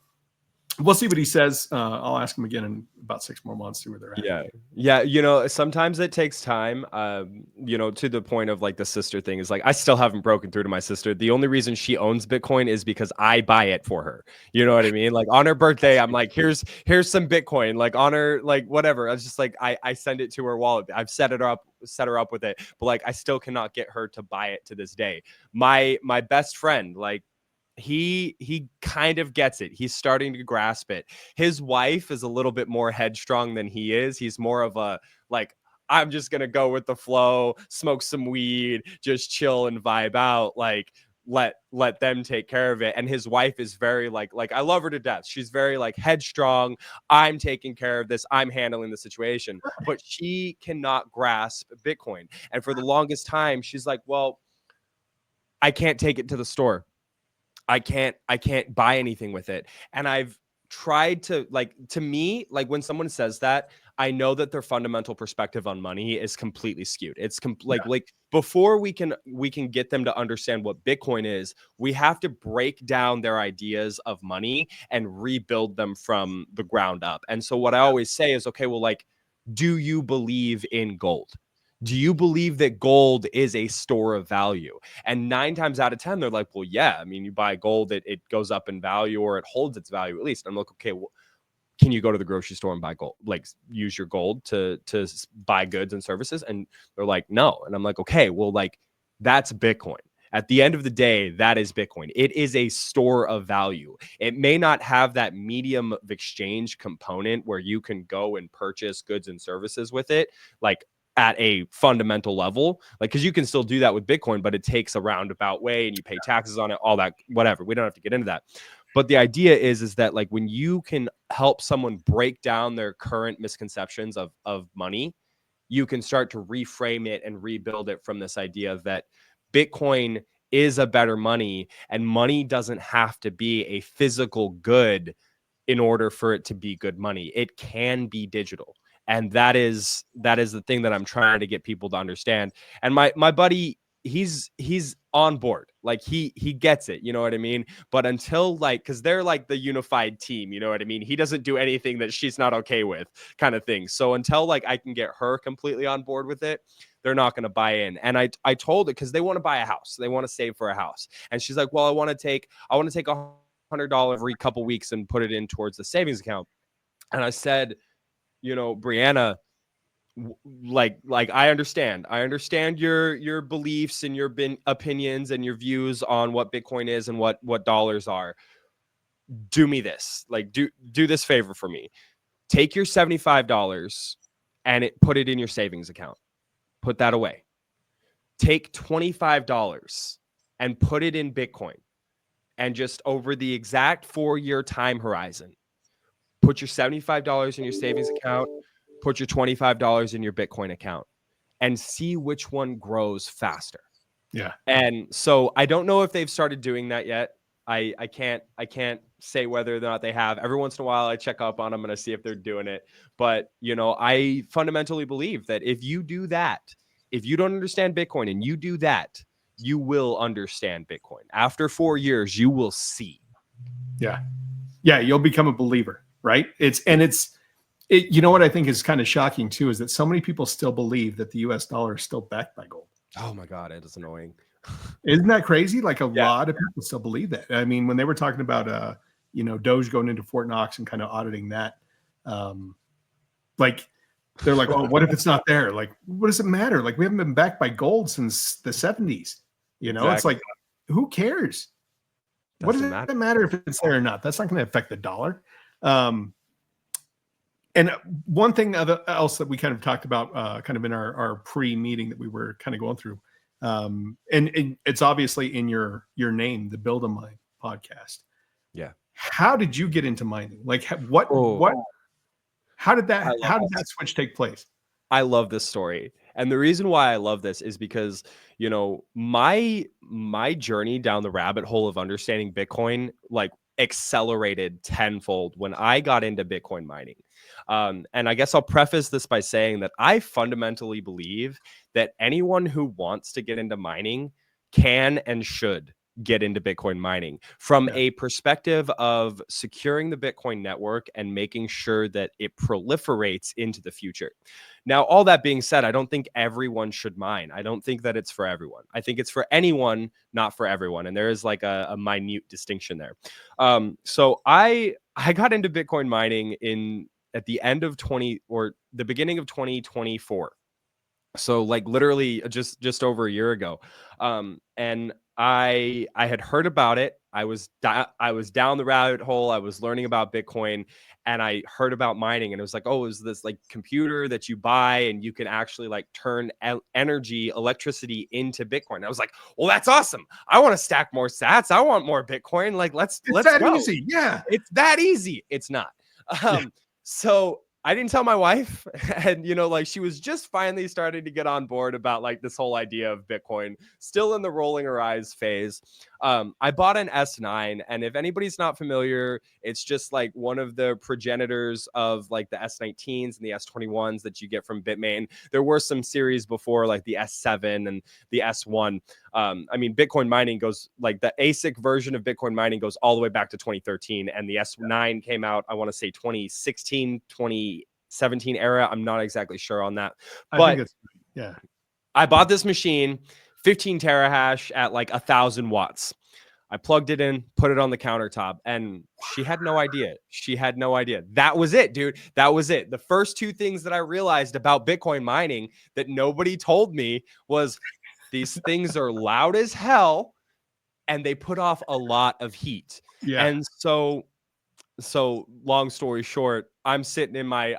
we'll see what he says. I'll ask him again in about 6 more months, see where they're at. Yeah. Sometimes it takes time, to the point of like the sister thing is like, I still haven't broken through to my sister. The only reason she owns Bitcoin is because I buy it for her. You know what I mean? Like on her birthday, I'm like, here's some Bitcoin, like on her, like whatever. I was just like, I send it to her wallet. I've set her up with it, but like, I still cannot get her to buy it to this day. My best friend, like, he kind of gets it. He's starting to grasp it. His wife is a little bit more headstrong than he is. He's more of a like, I'm just gonna go with the flow, smoke some weed, just chill and vibe out, like let them take care of it. And his wife is very like I love her to death. She's very like headstrong. I'm taking care of this, I'm handling the situation. But she cannot grasp Bitcoin. And for the longest time she's like, well, I can't take it to the store. I can't buy anything with it. And I've tried to to me, like when someone says that, I know that their fundamental perspective on money is completely skewed. It's like before we can get them to understand what Bitcoin is, we have to break down their ideas of money and rebuild them from the ground up. And so what I always say is, okay, well, like, do you believe in gold? Do you believe that gold is a store of value? And 9 times out of 10, they're like, well, yeah. I mean, you buy gold, it goes up in value, or it holds its value at least. I'm like, okay, well, can you go to the grocery store and buy gold? Like, use your gold to buy goods and services? And they're like, no. And I'm like, okay, well, like, that's Bitcoin. At the end of the day, that is Bitcoin. It is a store of value. It may not have that medium of exchange component where you can go and purchase goods and services with it, like at a fundamental level, like, because you can still do that with Bitcoin, but it takes a roundabout way and you pay taxes on it, all that, whatever. We don't have to get into that. But the idea is that like when you can help someone break down their current misconceptions of money, you can start to reframe it and rebuild it from this idea that Bitcoin is a better money, and money doesn't have to be a physical good in order for it to be good money. It can be digital. And that is the thing that I'm trying to get people to understand. And my buddy, he's on board. Like he gets it, you know what I mean? But until because they're like the unified team, you know what I mean? He doesn't do anything that she's not okay with, kind of thing. So until I can get her completely on board with it, they're not going to buy in. And I told it because they want to buy a house. They want to save for a house. And she's like, well, I want to take $100 every couple weeks and put it in towards the savings account. And I said, Brianna, like I understand your beliefs and your opinions and your views on what Bitcoin is and what dollars are. Do me this, like do this favor for me. Take your $75 and put it in your savings account. Put that away. Take $25 and put it in Bitcoin. And just over the exact 4-year time horizon, put your $75 in your savings account, put your $25 in your Bitcoin account, and see which one grows faster. Yeah. And so I don't know if they've started doing that yet. I can't say whether or not they have. Every once in a while I check up on them and I see if they're doing it. But, I fundamentally believe that if you do that, if you don't understand Bitcoin and you do that, you will understand Bitcoin. After 4 years, you will see. Yeah. Yeah. You'll become a believer, right? It's You know what I think is kind of shocking too is that so many people still believe that the US dollar is still backed by gold. Oh my God, it is annoying. Isn't that crazy? Like a Yeah. lot of people still believe that. I mean, when they were talking about Doge going into Fort Knox and kind of auditing that, like they're like, oh, what if it's not there? Like, what does it matter? Like, we haven't been backed by gold since the 70s. It's like, who cares? What does it matter if it's there or not? That's not going to affect the dollar. And one thing else that we kind of talked about kind of in our pre-meeting that we were kind of going through, and it's obviously in your name, the Build a Mine podcast. Yeah. How did you get into mining? Like how did that switch take place? I love this story. And the reason why I love this is because, my journey down the rabbit hole of understanding Bitcoin, like, accelerated tenfold when I got into Bitcoin mining. And I guess I'll preface this by saying that I fundamentally believe that anyone who wants to get into mining can and should get into Bitcoin mining from a perspective of securing the Bitcoin network and making sure that it proliferates into the future. Now, all that being said, I don't think everyone should mine. I don't think that it's for everyone. I think it's for anyone, not for everyone. And there is like a minute distinction there. So I got into Bitcoin mining at the end of the beginning of 2024. So like literally just over a year ago. And I had heard about it. I was down the rabbit hole. I was learning about Bitcoin, and I heard about mining, and it was like, oh, is this like computer that you buy and you can actually like turn electricity into Bitcoin? I was like, well, that's awesome. I want to stack more sats. I want more Bitcoin. Like, let's go. Easy. Yeah. It's that easy. It's not. So I didn't tell my wife, and like she was just finally starting to get on board about like this whole idea of Bitcoin, still in the rolling her eyes phase. I bought an S9, and if anybody's not familiar, it's just like one of the progenitors of like the S19s and the S21s that you get from Bitmain. There were some series before, like the S7 and the S1. I mean, Bitcoin mining goes like the ASIC version of Bitcoin mining goes all the way back to 2013, and the S9 came out, I want to say 2016, 2017 era. I'm not exactly sure on that, but I bought this machine, 15 terahash at like 1,000 watts. I plugged it in, put it on the countertop, and she had no idea. She had no idea. That was it, dude. That was it. The first two things that I realized about Bitcoin mining that nobody told me was these things are loud as hell and they put off a lot of heat. Yeah. And so long story short, I'm sitting in my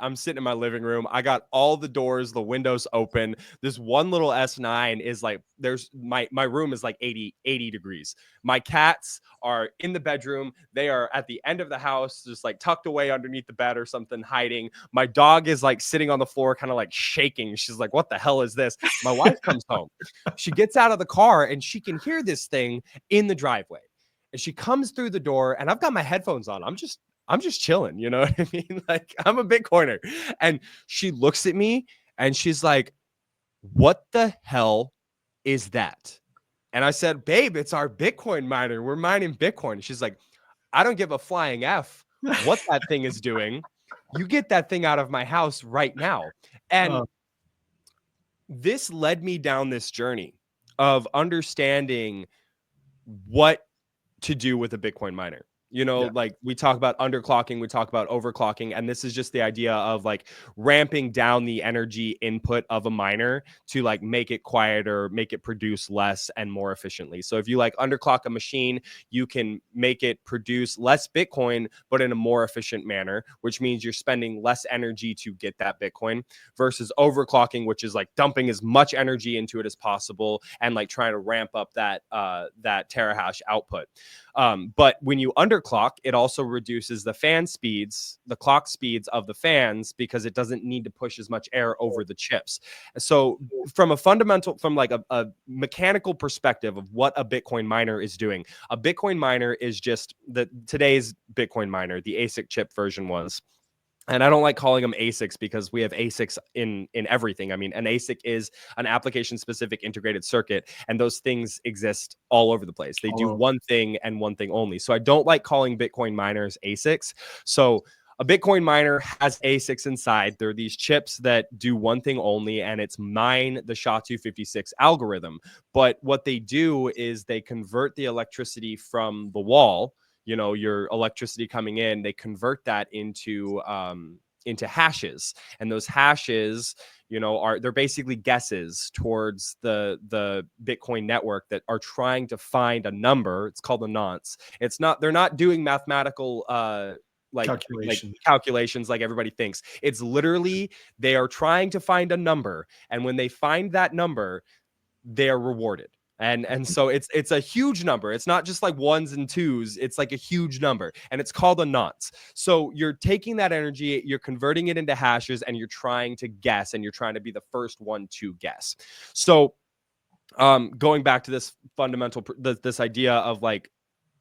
living room. I got all the doors, the windows open. This one little S9 is like, there's my room is like 80 degrees. My cats are in the bedroom. They are at the end of the house, just like tucked away underneath the bed or something, hiding. My dog is like sitting on the floor, kind of like shaking. She's like, what the hell is this? My wife comes home. She gets out of the car and she can hear this thing in the driveway. And she comes through the door, and I've got my headphones on. I'm just chilling. You know what I mean? Like, I'm a Bitcoiner. And she looks at me and she's like, what the hell is that? And I said, babe, it's our Bitcoin miner. We're mining Bitcoin. She's like, I don't give a flying F what that thing is doing. You get that thing out of my house right now. And this led me down this journey of understanding what to do with a Bitcoin miner. Like we talk about underclocking, we talk about overclocking, and this is just the idea of like ramping down the energy input of a miner to like make it quieter, make it produce less and more efficiently. So if you like underclock a machine, you can make it produce less Bitcoin, but in a more efficient manner, which means you're spending less energy to get that Bitcoin, versus overclocking, which is like dumping as much energy into it as possible and like trying to ramp up that terahash output. But when you underclock, it also reduces the clock speeds of the fans, because it doesn't need to push as much air over the chips. So from like a mechanical perspective of what a Bitcoin miner is doing, a Bitcoin miner is just today's Bitcoin miner, the ASIC chip version was. And I don't like calling them ASICs because we have ASICs in everything. I mean, an ASIC is an application-specific integrated circuit, and those things exist all over the place. They do one thing and one thing only. So I don't like calling Bitcoin miners ASICs. So a Bitcoin miner has ASICs inside. There are these chips that do one thing only, and it's mine the SHA-256 algorithm. But what they do is they convert the electricity from the wall, you know, your electricity coming in, they convert that into hashes. And those hashes, you know, they're basically guesses towards the Bitcoin network that are trying to find a number. It's called a nonce. They're not doing mathematical like calculations like everybody thinks. It's literally they are trying to find a number, and when they find that number, they're rewarded. And so it's a huge number. It's not just like ones and twos. It's like a huge number, and it's called a nonce. So you're taking that energy, you're converting it into hashes, and you're trying to guess, and you're trying to be the first one to guess. So going back to this fundamental, this idea of like,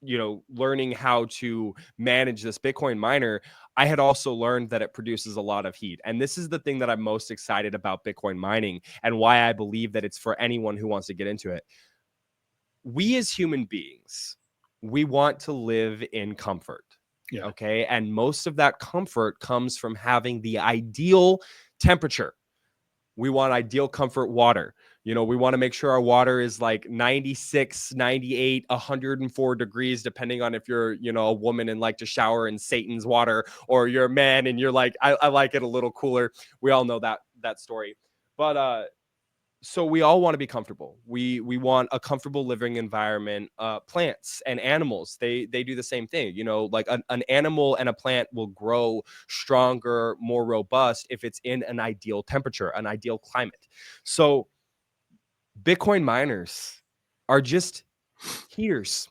you know, learning how to manage this Bitcoin miner, I had also learned that it produces a lot of heat. And this is the thing that I'm most excited about Bitcoin mining, and why I believe that it's for anyone who wants to get into it. We as human beings, we want to live in comfort. Yeah. Okay. And most of that comfort comes from having the ideal temperature. We want ideal comfort water. You know, we want to make sure our water is like 96, 98, 104 degrees, depending on if you're, you know, a woman and like to shower in Satan's water, or you're a man and you're like, I like it a little cooler. We all know that story. But so we all want to be comfortable. We want a comfortable living environment. Plants and animals, they do the same thing. You know, like an animal and a plant will grow stronger, more robust if it's in an ideal temperature, an ideal climate. So Bitcoin miners are just heaters.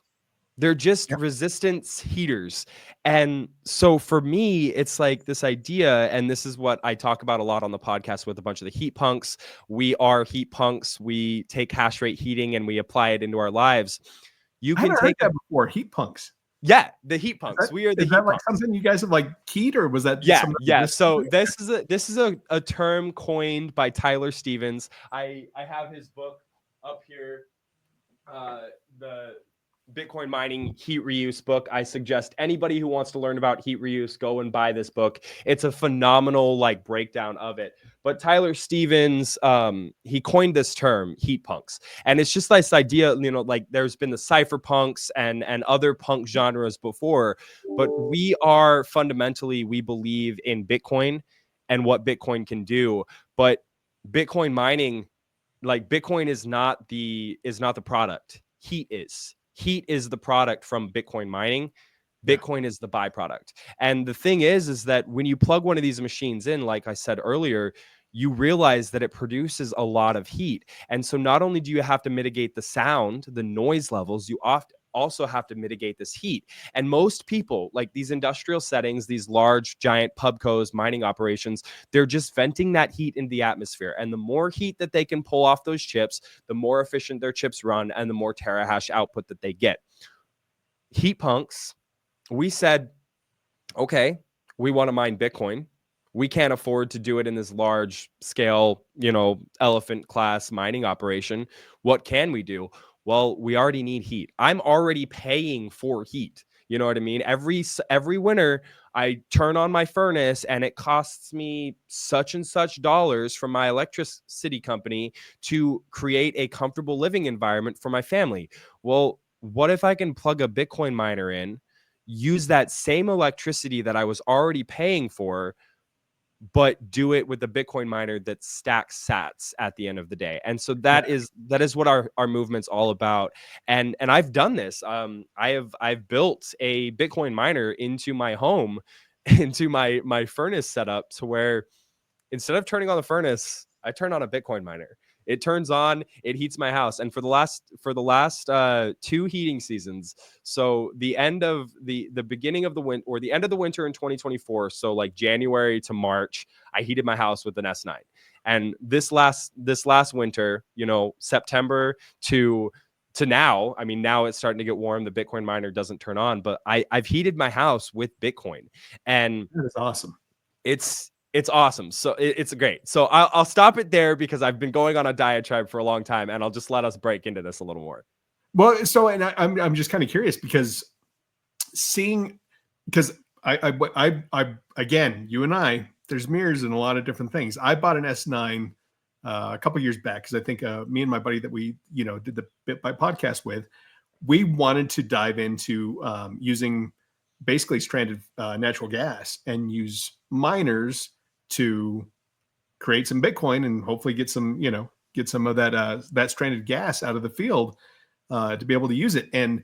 They're just resistance heaters. And so for me, it's like this idea, and this is what I talk about a lot on the podcast with a bunch of the heat punks. We are heat punks. We take hash rate heating and we apply it into our lives. You can take that before, heat punks. Yeah, the heat punks. We are the heat punks. Is that like something you guys have like keyed, or was that? Yeah. So this is a term coined by Tyler Stevens. I have his book up here, the Bitcoin mining heat reuse book. I suggest anybody who wants to learn about heat reuse, go and buy this book. It's a phenomenal like breakdown of it. But Tyler Stevens, he coined this term, heat punks. And it's just this idea, you know, like there's been the cypherpunks and other punk genres before, but we are fundamentally, we believe in Bitcoin and what Bitcoin can do. But Bitcoin mining, like Bitcoin is not the product. Heat is the product from Bitcoin mining. Bitcoin is the byproduct. And the thing is that when you plug one of these machines in, like I said earlier, you realize that it produces a lot of heat. And so not only do you have to mitigate the sound, the noise levels, you also have to mitigate this heat. And most people, like these industrial settings, these large, giant pubcos, mining operations, they're just venting that heat into the atmosphere. And the more heat that they can pull off those chips, the more efficient their chips run and the more terahash output that they get. Heat punks, we said, okay, we want to mine Bitcoin. We can't afford to do it in this large scale, you know, elephant class mining operation. What can we do? Well, we already need heat. I'm already paying for heat. You know what I mean? Every winter, I turn on my furnace and it costs me such and such dollars from my electricity company to create a comfortable living environment for my family. Well, what if I can plug a Bitcoin miner in, use that same electricity that I was already paying for, but do it with the Bitcoin miner that stacks sats at the end of the day? And so that is what our movement's all about. And I've done this. I've built a Bitcoin miner into my home, into my furnace setup, to where instead of turning on the furnace, I turn on a Bitcoin miner. It turns on, it heats my house. And for the last 2 heating seasons, so the end of the beginning of the winter, or the end of the winter in 2024, so like January to March, I heated my house with an S9. And this last winter, you know, September to now, I mean, now it's starting to get warm. The Bitcoin miner doesn't turn on, but I've heated my house with Bitcoin. And that is awesome. It's awesome. So it's great. So I'll stop it there because I've been going on a diatribe for a long time, and I'll just let us break into this a little more. Well, so, and I'm just kind of curious because I again, you and I, there's mirrors in a lot of different things. I bought an S9 a couple years back because I think me and my buddy that we, did the BitBite podcast with, we wanted to dive into using basically stranded natural gas and use miners to create some Bitcoin and hopefully get some of that stranded gas out of the field to be able to use it. And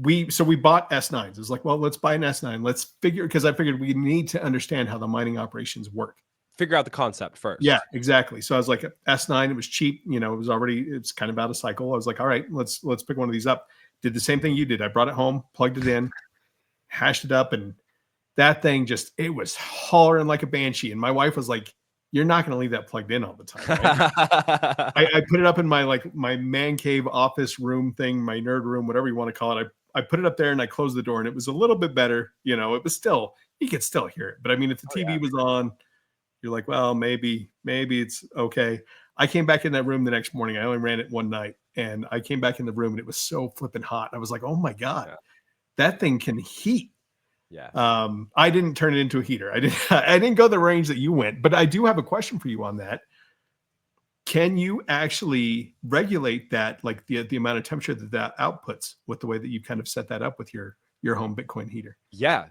we bought S9s. It was like, well, let's buy an S9. Let's figure, because I figured we need to understand how the mining operations work. Figure out the concept first. Yeah, exactly. So I was like, S9, it was cheap. It's kind of out of cycle. I was like, all right, let's pick one of these up. Did the same thing you did. I brought it home, plugged it in, hashed it up, and that thing it was hollering like a banshee. And my wife was like, you're not going to leave that plugged in all the time. Right? I put it up in my man cave office room thing, my nerd room, whatever you want to call it. I put it up there and I closed the door, and it was a little bit better. It was still, you could still hear it. But I mean, if the TV was on, you're like, well, maybe it's okay. I came back in that room the next morning. I only ran it one night, and I came back in the room and it was so flipping hot. I was like, oh my God, that thing can heat. Yeah. I didn't turn it into a heater. I didn't go the range that you went, but I do have a question for you on that. Can you actually regulate that, like the amount of temperature that outputs with the way that you kind of set that up with your home Bitcoin heater? Yeah.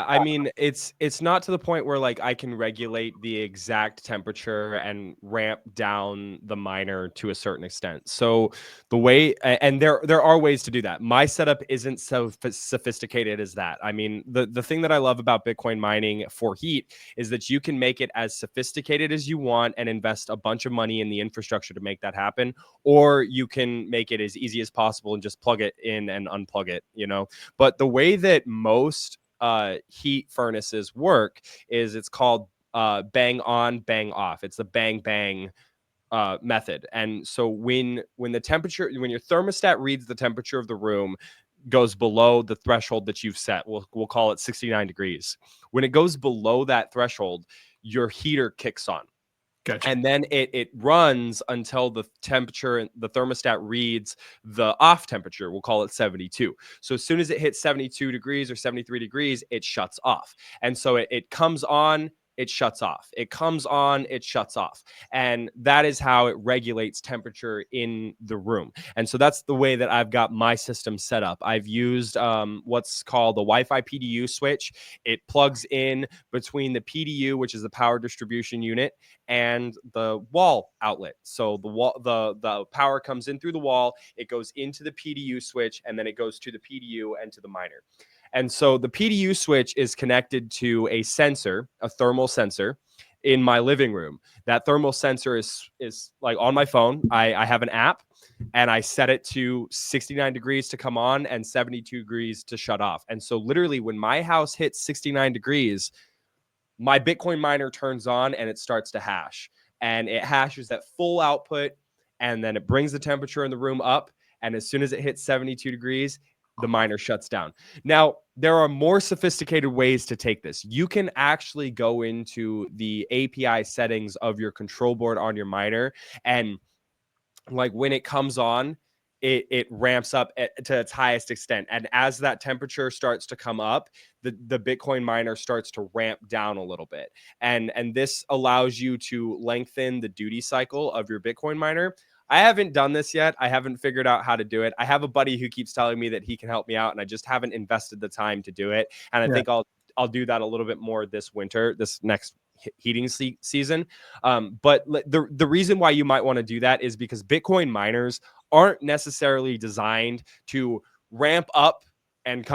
I mean, it's not to the point where like I can regulate the exact temperature and ramp down the miner to a certain extent. So the way, and there are ways to do that. My setup isn't so sophisticated as that. I mean, the thing that I love about Bitcoin mining for heat is that you can make it as sophisticated as you want and invest a bunch of money in the infrastructure to make that happen, or you can make it as easy as possible and just plug it in and unplug it, But the way that most heat furnaces work is it's called bang on, bang off. It's the bang bang method. And so when your thermostat reads the temperature of the room goes below the threshold that you've set, we'll call it 69 degrees. When it goes below that threshold, your heater kicks on. Gotcha. And then it runs until the temperature, the thermostat reads the off temperature. We'll call it 72. So as soon as it hits 72 degrees or 73 degrees, it shuts off. And so it comes on, it shuts off. It comes on, it shuts off. And that is how it regulates temperature in the room. And so that's the way that I've got my system set up. I've used what's called the Wi-Fi PDU switch. It plugs in between the PDU, which is the power distribution unit, and the wall outlet. So the power comes in through the wall, it goes into the PDU switch, and then it goes to the PDU and to the miner. And so the PDU switch is connected to a sensor, a thermal sensor in my living room. That thermal sensor is like on my phone. I have an app and I set it to 69 degrees to come on and 72 degrees to shut off. And so literally when my house hits 69 degrees, my Bitcoin miner turns on and it starts to hash. And it hashes at full output, and then it brings the temperature in the room up. And as soon as it hits 72 degrees, the miner shuts down. Now, there are more sophisticated ways to take this. You can actually go into the API settings of your control board on your miner, and like when it comes on, it ramps up to its highest extent. And as that temperature starts to come up, the Bitcoin miner starts to ramp down a little bit. And this allows you to lengthen the duty cycle of your Bitcoin miner. I haven't done this yet. I haven't figured out how to do it. I have a buddy who keeps telling me that he can help me out, and I just haven't invested the time to do it. And I think I'll do that a little bit more this winter, this next heating season. But the reason why you might want to do that is because Bitcoin miners aren't necessarily designed to ramp up and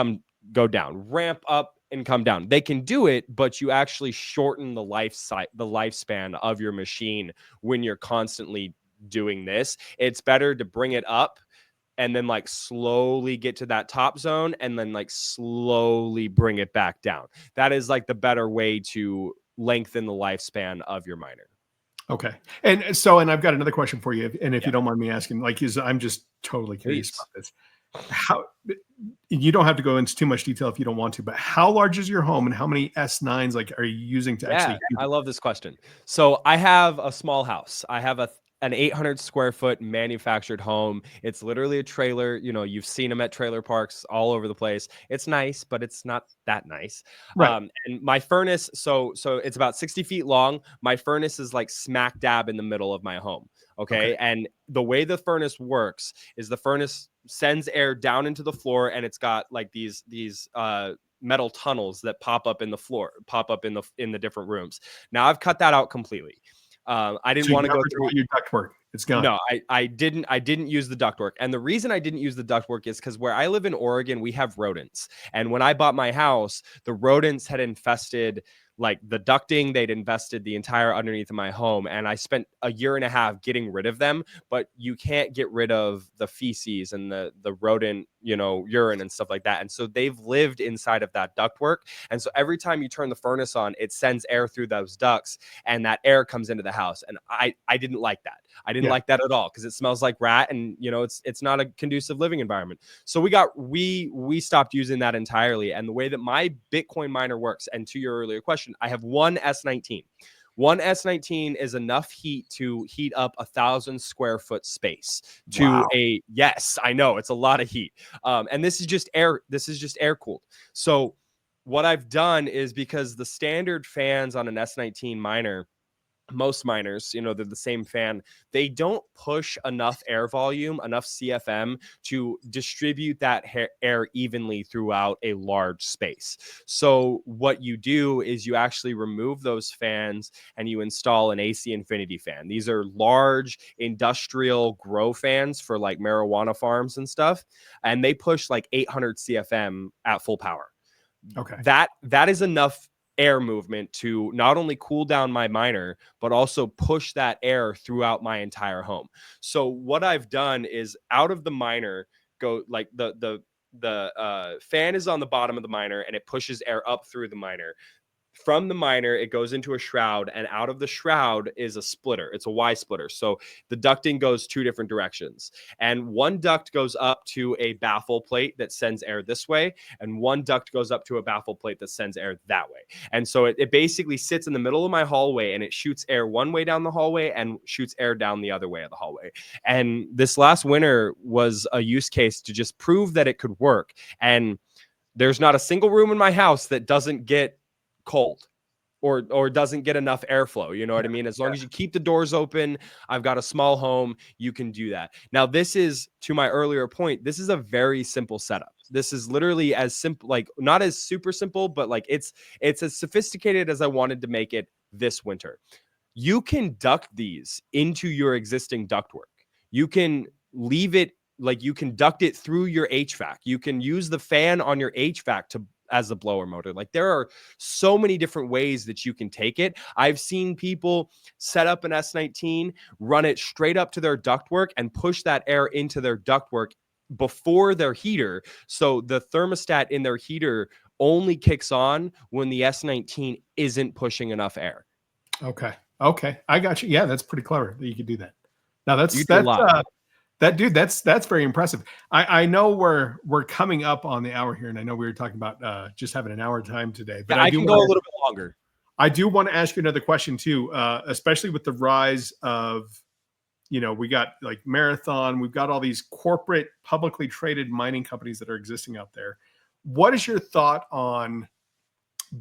go down, ramp up and come down. They can do it, but you actually shorten the lifespan of your machine when you're constantly doing this. It's better to bring it up and then like slowly get to that top zone and then like slowly bring it back down. That is like the better way to lengthen the lifespan of your miner. Okay. And I've got another question for you. And if you don't mind me asking, I'm just totally curious about this. How, you don't have to go into too much detail if you don't want to, but how large is your home and how many S9s are you using to actually? I love this question. So I have a small house. I have a an 800 square foot manufactured home. It's literally a trailer. You know, you've seen them at trailer parks all over the place. It's nice, but it's not that nice. Right. And my furnace, so it's about 60 feet long. My furnace is like smack dab in the middle of my home. Okay. And the way the furnace works is the furnace sends air down into the floor, and it's got like these metal tunnels that pop up in the floor, pop up in the different rooms. Now I've cut that out completely. I didn't want to go through your ductwork. It's gone. No, I didn't use the ductwork. And the reason I didn't use the ductwork is because where I live in Oregon, we have rodents. And when I bought my house, the rodents had infested like the ducting. They'd invested the entire underneath of my home. And I spent a year and a half getting rid of them. But you can't get rid of the feces and the rodent, urine and stuff like that. And so they've lived inside of that ductwork. And so every time you turn the furnace on, it sends air through those ducts, and that air comes into the house. And I didn't like that. I didn't like that at all, because it smells like rat, and it's not a conducive living environment. So we stopped using that entirely. And the way that my Bitcoin miner works, and to your earlier question, I have one S19. One S19 is enough heat to heat up 1,000 square foot space yes, I know it's a lot of heat. And this is just air. This is just air cooled. So what I've done is, because the standard fans on an S19 miner, most miners, they're the same fan, they don't push enough air volume, enough CFM to distribute that air evenly throughout a large space. So what you do is you actually remove those fans and you install an AC Infinity fan. These are large industrial grow fans for like marijuana farms and stuff, and they push like 800 CFM at full power. Okay. That is enough air movement to not only cool down my miner, but also push that air throughout my entire home. So what I've done is, out of the miner go like the fan is on the bottom of the miner, and it pushes air up through the miner. From the miner, it goes into a shroud, and out of the shroud is a splitter. It's a Y splitter. So the ducting goes two different directions. And one duct goes up to a baffle plate that sends air this way, and one duct goes up to a baffle plate that sends air that way. And so it basically sits in the middle of my hallway, and it shoots air one way down the hallway and shoots air down the other way of the hallway. And this last winter was a use case to just prove that it could work. And there's not a single room in my house that doesn't get cold or doesn't get enough airflow. You know what I mean? As long as you keep the doors open, I've got a small home, you can do that. Now, this is, to my earlier point, this is a very simple setup. This is literally as simple, like not as super simple, but like it's as sophisticated as I wanted to make it this winter. You can duct these into your existing ductwork. You can leave it, like you can duct it through your HVAC. You can use the fan on your HVAC as a blower motor. Like, there are so many different ways that you can take it. I've seen people set up an S19, run it straight up to their ductwork, and push that air into their ductwork before their heater. So the thermostat in their heater only kicks on when the S19 isn't pushing enough air. Okay. I got you. Yeah, that's pretty clever that you could do that. Now that's very impressive. I know we're coming up on the hour here, and I know we were talking about just having an hour time today, but I can go a little bit longer. I do want to ask you another question too, especially with the rise of, we got like Marathon, we've got all these corporate publicly traded mining companies that are existing out there. What is your thought on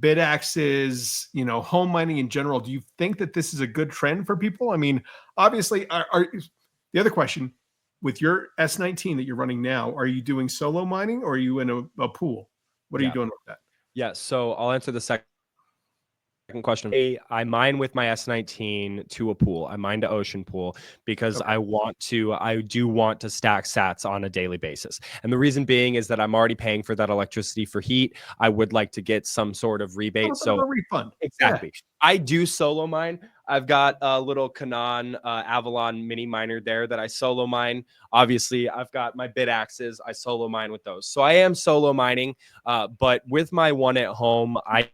BitAxes, home mining in general? Do you think that this is a good trend for people? I mean, obviously, the other question, with your S19 that you're running now, are you doing solo mining, or are you in a pool? What are you doing with that? Yeah, so I'll answer the second question. I mine with my S19 to a pool. I mine to ocean pool because I do want to stack sats on a daily basis. And the reason being is that I'm already paying for that electricity for heat. I would like to get some sort of rebate. So a refund. Exactly. Yeah. I do solo mine. I've got a little Canon Avalon mini miner there that I solo mine. Obviously, I've got my BitAxes. I solo mine with those. So I am solo mining, but with my one at home, I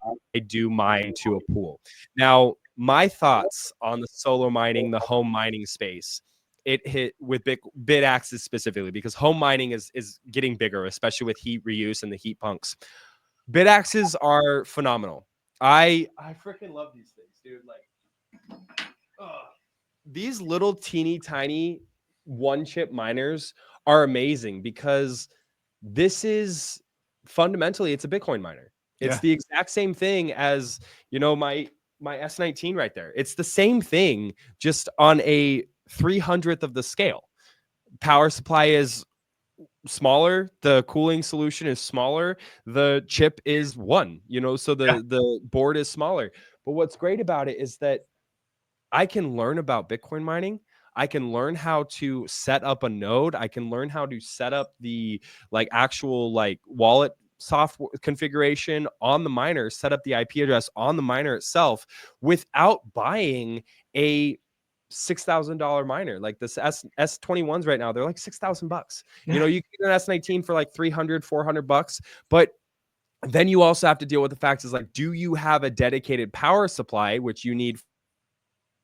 do mine to a pool. Now, my thoughts on the solo mining, the home mining space, it hit with BitAxes specifically, because home mining is getting bigger, especially with heat reuse and the heat punks. BitAxes are phenomenal. I freaking love these things, dude. Like, these little teeny tiny one chip miners are amazing because this is fundamentally, it's a Bitcoin miner. It's the exact same thing as, my S19 right there. It's the same thing, just on a 300th of the scale. Power supply is smaller, the cooling solution is smaller, the chip is one, so the board is smaller. But what's great about it is that I can learn about Bitcoin mining. I can learn how to set up a node. I can learn how to set up the actual wallet software configuration on the miner, set up the IP address on the miner itself without buying a $6,000 miner. Like this S21s right now, they're like $6,000. You can get an S19 for like 300, $400, but then you also have to deal with the fact is do you have a dedicated power supply, which you need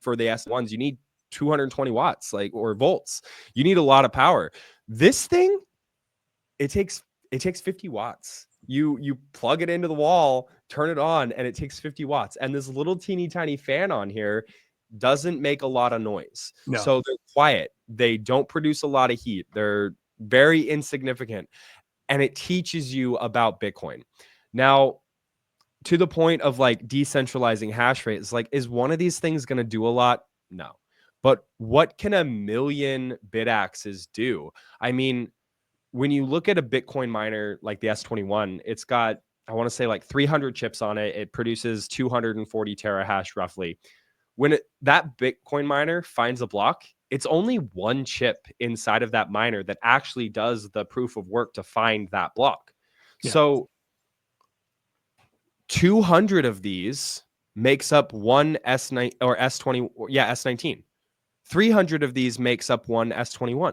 for the S1s? You need 220 watts, or volts. You need a lot of power. This thing, it takes 50 watts. You plug it into the wall, turn it on, and it takes 50 watts. And this little teeny tiny fan on here doesn't make a lot of noise. No. So they're quiet. They don't produce a lot of heat. They're very insignificant. And it teaches you about Bitcoin. Now, to the point of decentralizing hash rate, is one of these things going to do a lot? No. But what can a million BitAxes do? I mean, when you look at a Bitcoin miner like the S21, it's got, I want to say 300 chips on it. It produces 240 terahash roughly. When that Bitcoin miner finds a block, it's only one chip inside of that miner that actually does the proof of work to find that block. Yeah. So 200 of these makes up one S9 or S20, S19. 300 of these makes up one S21.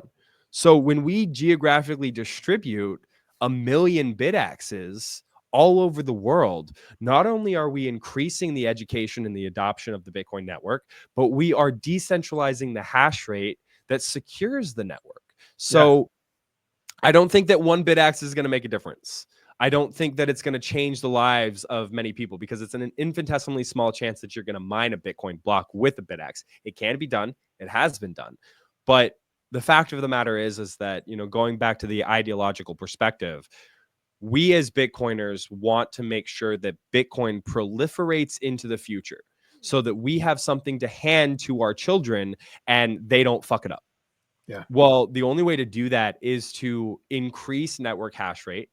So when we geographically distribute a million BitAxes all over the world, not only are we increasing the education and the adoption of the Bitcoin network, but we are decentralizing the hash rate that secures the network. So I don't think that one BitAxe is going to make a difference. I don't think that it's going to change the lives of many people because it's an infinitesimally small chance that you're going to mine a Bitcoin block with a BitAxe. It can be done. It has been done. But the fact of the matter is that, going back to the ideological perspective, we as Bitcoiners want to make sure that Bitcoin proliferates into the future so that we have something to hand to our children and they don't fuck it up. Yeah. Well, the only way to do that is to increase network hash rate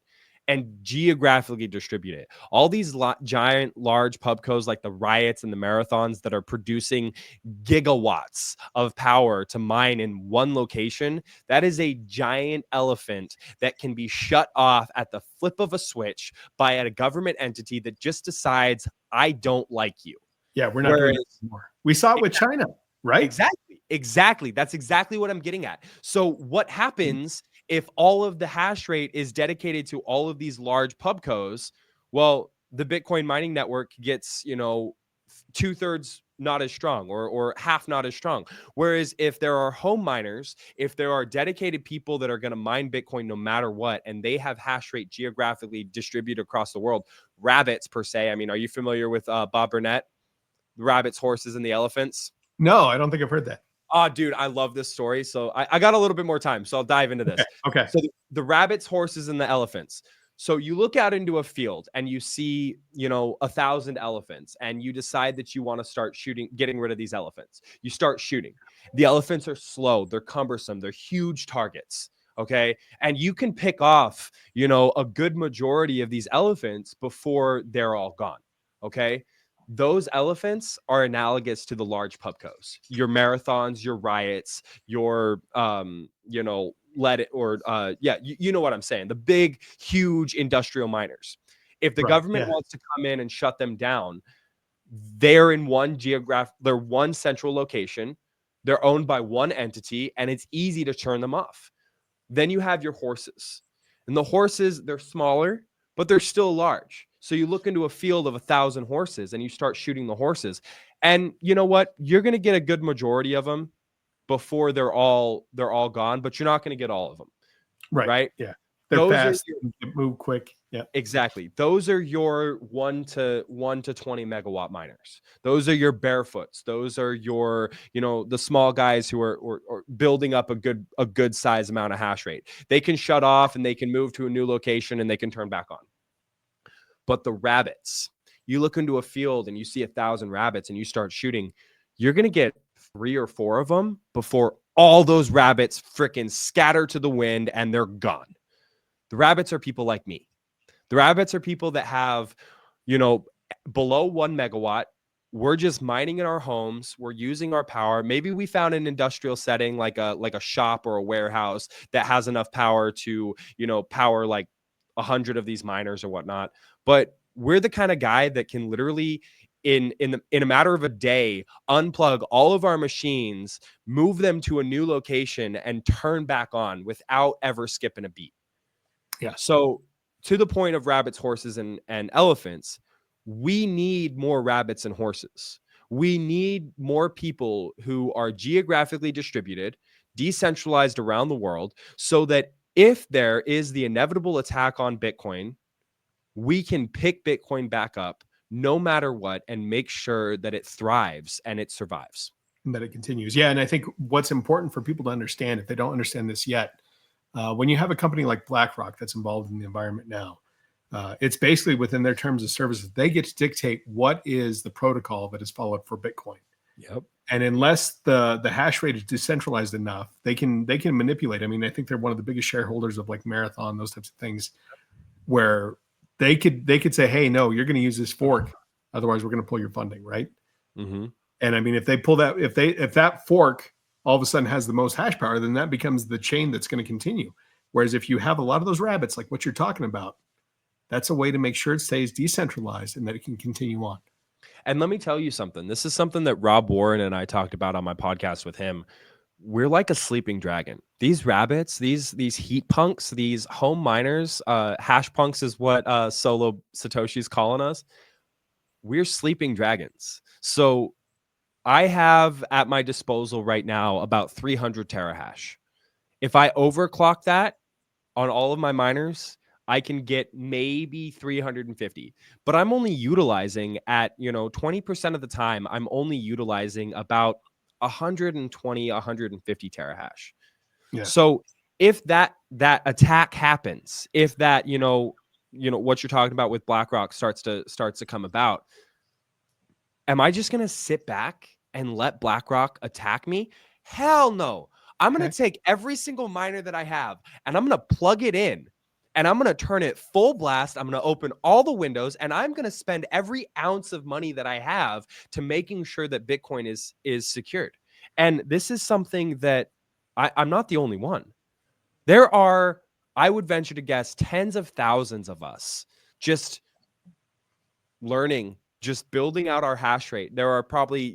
and geographically distribute it. All these giant, large pubcos like the Riots and the Marathons that are producing gigawatts of power to mine in one location, that is a giant elephant that can be shut off at the flip of a switch by a government entity that just decides, I don't like you. Yeah, we're not doing it anymore. We saw it with China, right? Exactly. That's exactly what I'm getting at. So what happens if all of the hash rate is dedicated to all of these large pubcos? Well, the Bitcoin mining network gets, 2/3 not as strong or half not as strong. Whereas if there are home miners, if there are dedicated people that are going to mine Bitcoin no matter what, and they have hash rate geographically distributed across the world, rabbits per se. I mean, are you familiar with Bob Burnett? The rabbits, horses, and the elephants? No, I don't think I've heard that. Oh, dude, I love this story. So I got a little bit more time, so I'll dive into this. Okay. So the rabbits, horses, and the elephants. So you look out into a field and you see, 1,000 elephants, and you decide that you want to start getting rid of these elephants. You start shooting. The elephants are slow. They're cumbersome. They're huge targets. Okay. And you can pick off, a good majority of these elephants before they're all gone. Okay. Those elephants are analogous to the large pubcos, your Marathons, your Riots, your, you know what I'm saying. The big, huge industrial miners. If the government wants to come in and shut them down, they're in they're one central location. They're owned by one entity, and it's easy to turn them off. Then you have your horses, and the horses, they're smaller, but they're still large. So you look into a field of 1,000 horses and you start shooting the horses. And you know what? You're going to get a good majority of them before they're all gone, but you're not going to get all of them. Right? Yeah. They're those fast, are they move quick. Yeah, exactly. Those are your 1 to 20 megawatt miners. Those are your barefoots. Those are your, the small guys who are or building up a good size amount of hash rate. They can shut off and they can move to a new location and they can turn back on. But the rabbits, you look into a field and you see 1,000 rabbits and you start shooting, you're going to get 3 or 4 of them before all those rabbits freaking scatter to the wind and they're gone. The rabbits are people like me. The rabbits are people that have, below 1 megawatt. We're just mining in our homes. We're using our power. Maybe we found an industrial setting like a shop or a warehouse that has enough power to, power like 100 of these miners or whatnot. But we're the kind of guy that can literally in a matter of a day unplug all of our machines, move them to a new location, and turn back on without ever skipping a beat. Yeah. So to the point of rabbits, horses, and elephants, we need more rabbits and horses. We need more people who are geographically distributed, decentralized around the world, so that if there is the inevitable attack on Bitcoin, we can pick Bitcoin back up no matter what and make sure that it thrives and it survives. And that it continues. Yeah. And I think what's important for people to understand, if they don't understand this yet, when you have a company like BlackRock that's involved in the environment now, it's basically within their terms of service. They get to dictate what is the protocol that is followed for Bitcoin. Yep. And unless the hash rate is decentralized enough, they can manipulate. I mean, I think they're one of the biggest shareholders of like Marathon, those types of things, where they could say, hey, no, you're going to use this fork, otherwise we're going to pull your funding, right? Mm-hmm. And I mean, if they pull that, if that fork all of a sudden has the most hash power, then that becomes the chain that's going to continue. Whereas if you have a lot of those rabbits, like what you're talking about, that's a way to make sure it stays decentralized and that it can continue on. And let me tell you something. This is something that Rob Warren and I talked about on my podcast with him. We're like a sleeping dragon. These rabbits, these heat punks, these home miners, hash punks is what Solo Satoshi's calling us. We're sleeping dragons. So I have at my disposal right now about 300 terahash. If I overclock that on all of my miners, I can get maybe 350, but I'm only utilizing at, 20% of the time, I'm only utilizing about 120, 150 terahash. Yeah. So if that attack happens, if that, what you're talking about with BlackRock starts to come about, am I just going to sit back and let BlackRock attack me? Hell no. I'm going to take every single miner that I have and I'm going to plug it in and I'm going to turn it full blast. I'm going to open all the windows and I'm going to spend every ounce of money that I have to making sure that Bitcoin is secured. And this is something that I'm not the only one. There are, I would venture to guess, tens of thousands of us just learning, just building out our hash rate. There are probably,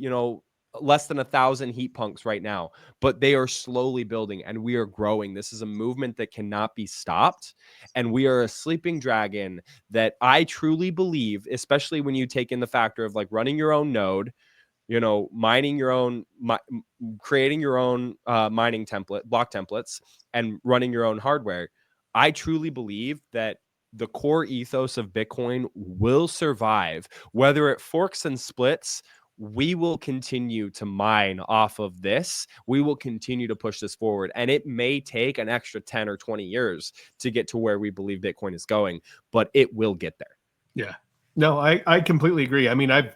less than 1,000 heat punks right now, but they are slowly building and we are growing. This is a movement that cannot be stopped. And we are a sleeping dragon that I truly believe, especially when you take in the factor of like running your own node, mining your own, creating your own mining template, block templates, and running your own hardware. I truly believe that the core ethos of Bitcoin will survive, whether it forks and splits. We will continue to mine off of this. We will continue to push this forward. And it may take an extra 10 or 20 years to get to where we believe Bitcoin is going, but it will get there. Yeah. No, I completely agree. I mean, I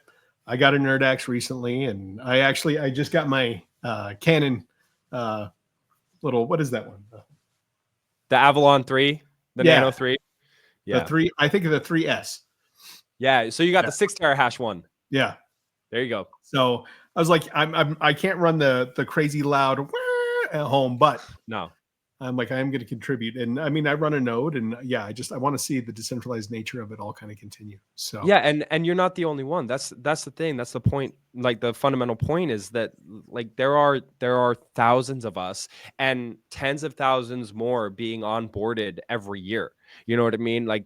got a Nerd Axe recently and I just got my Canon little, what is that one? The Avalon 3, the Nano 3. Yeah. The 3, I think of the 3S. Yeah. So you got the 6 terahash one. Yeah. There you go. So I was like, I can't run the crazy loud at home, but no, I'm like, I am going to contribute. And I mean, I run a node and yeah, I want to see the decentralized nature of it all kind of continue. So yeah. And you're not the only one. That's the thing. That's the point. Like the fundamental point is that like there are thousands of us and tens of thousands more being onboarded every year. You know what I mean? Like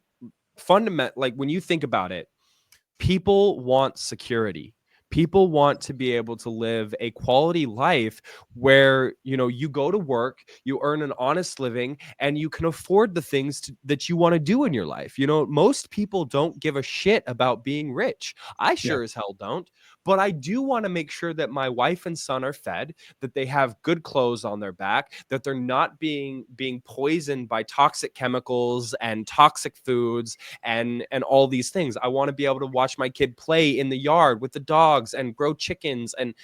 like when you think about it, people want security. People want to be able to live a quality life where, you go to work, you earn an honest living, and you can afford the things that you want to do in your life. Most people don't give a shit about being rich. I sure as hell don't. But I do want to make sure that my wife and son are fed, that they have good clothes on their back, that they're not being poisoned by toxic chemicals and toxic foods and all these things. I want to be able to watch my kid play in the yard with the dogs and grow chickens and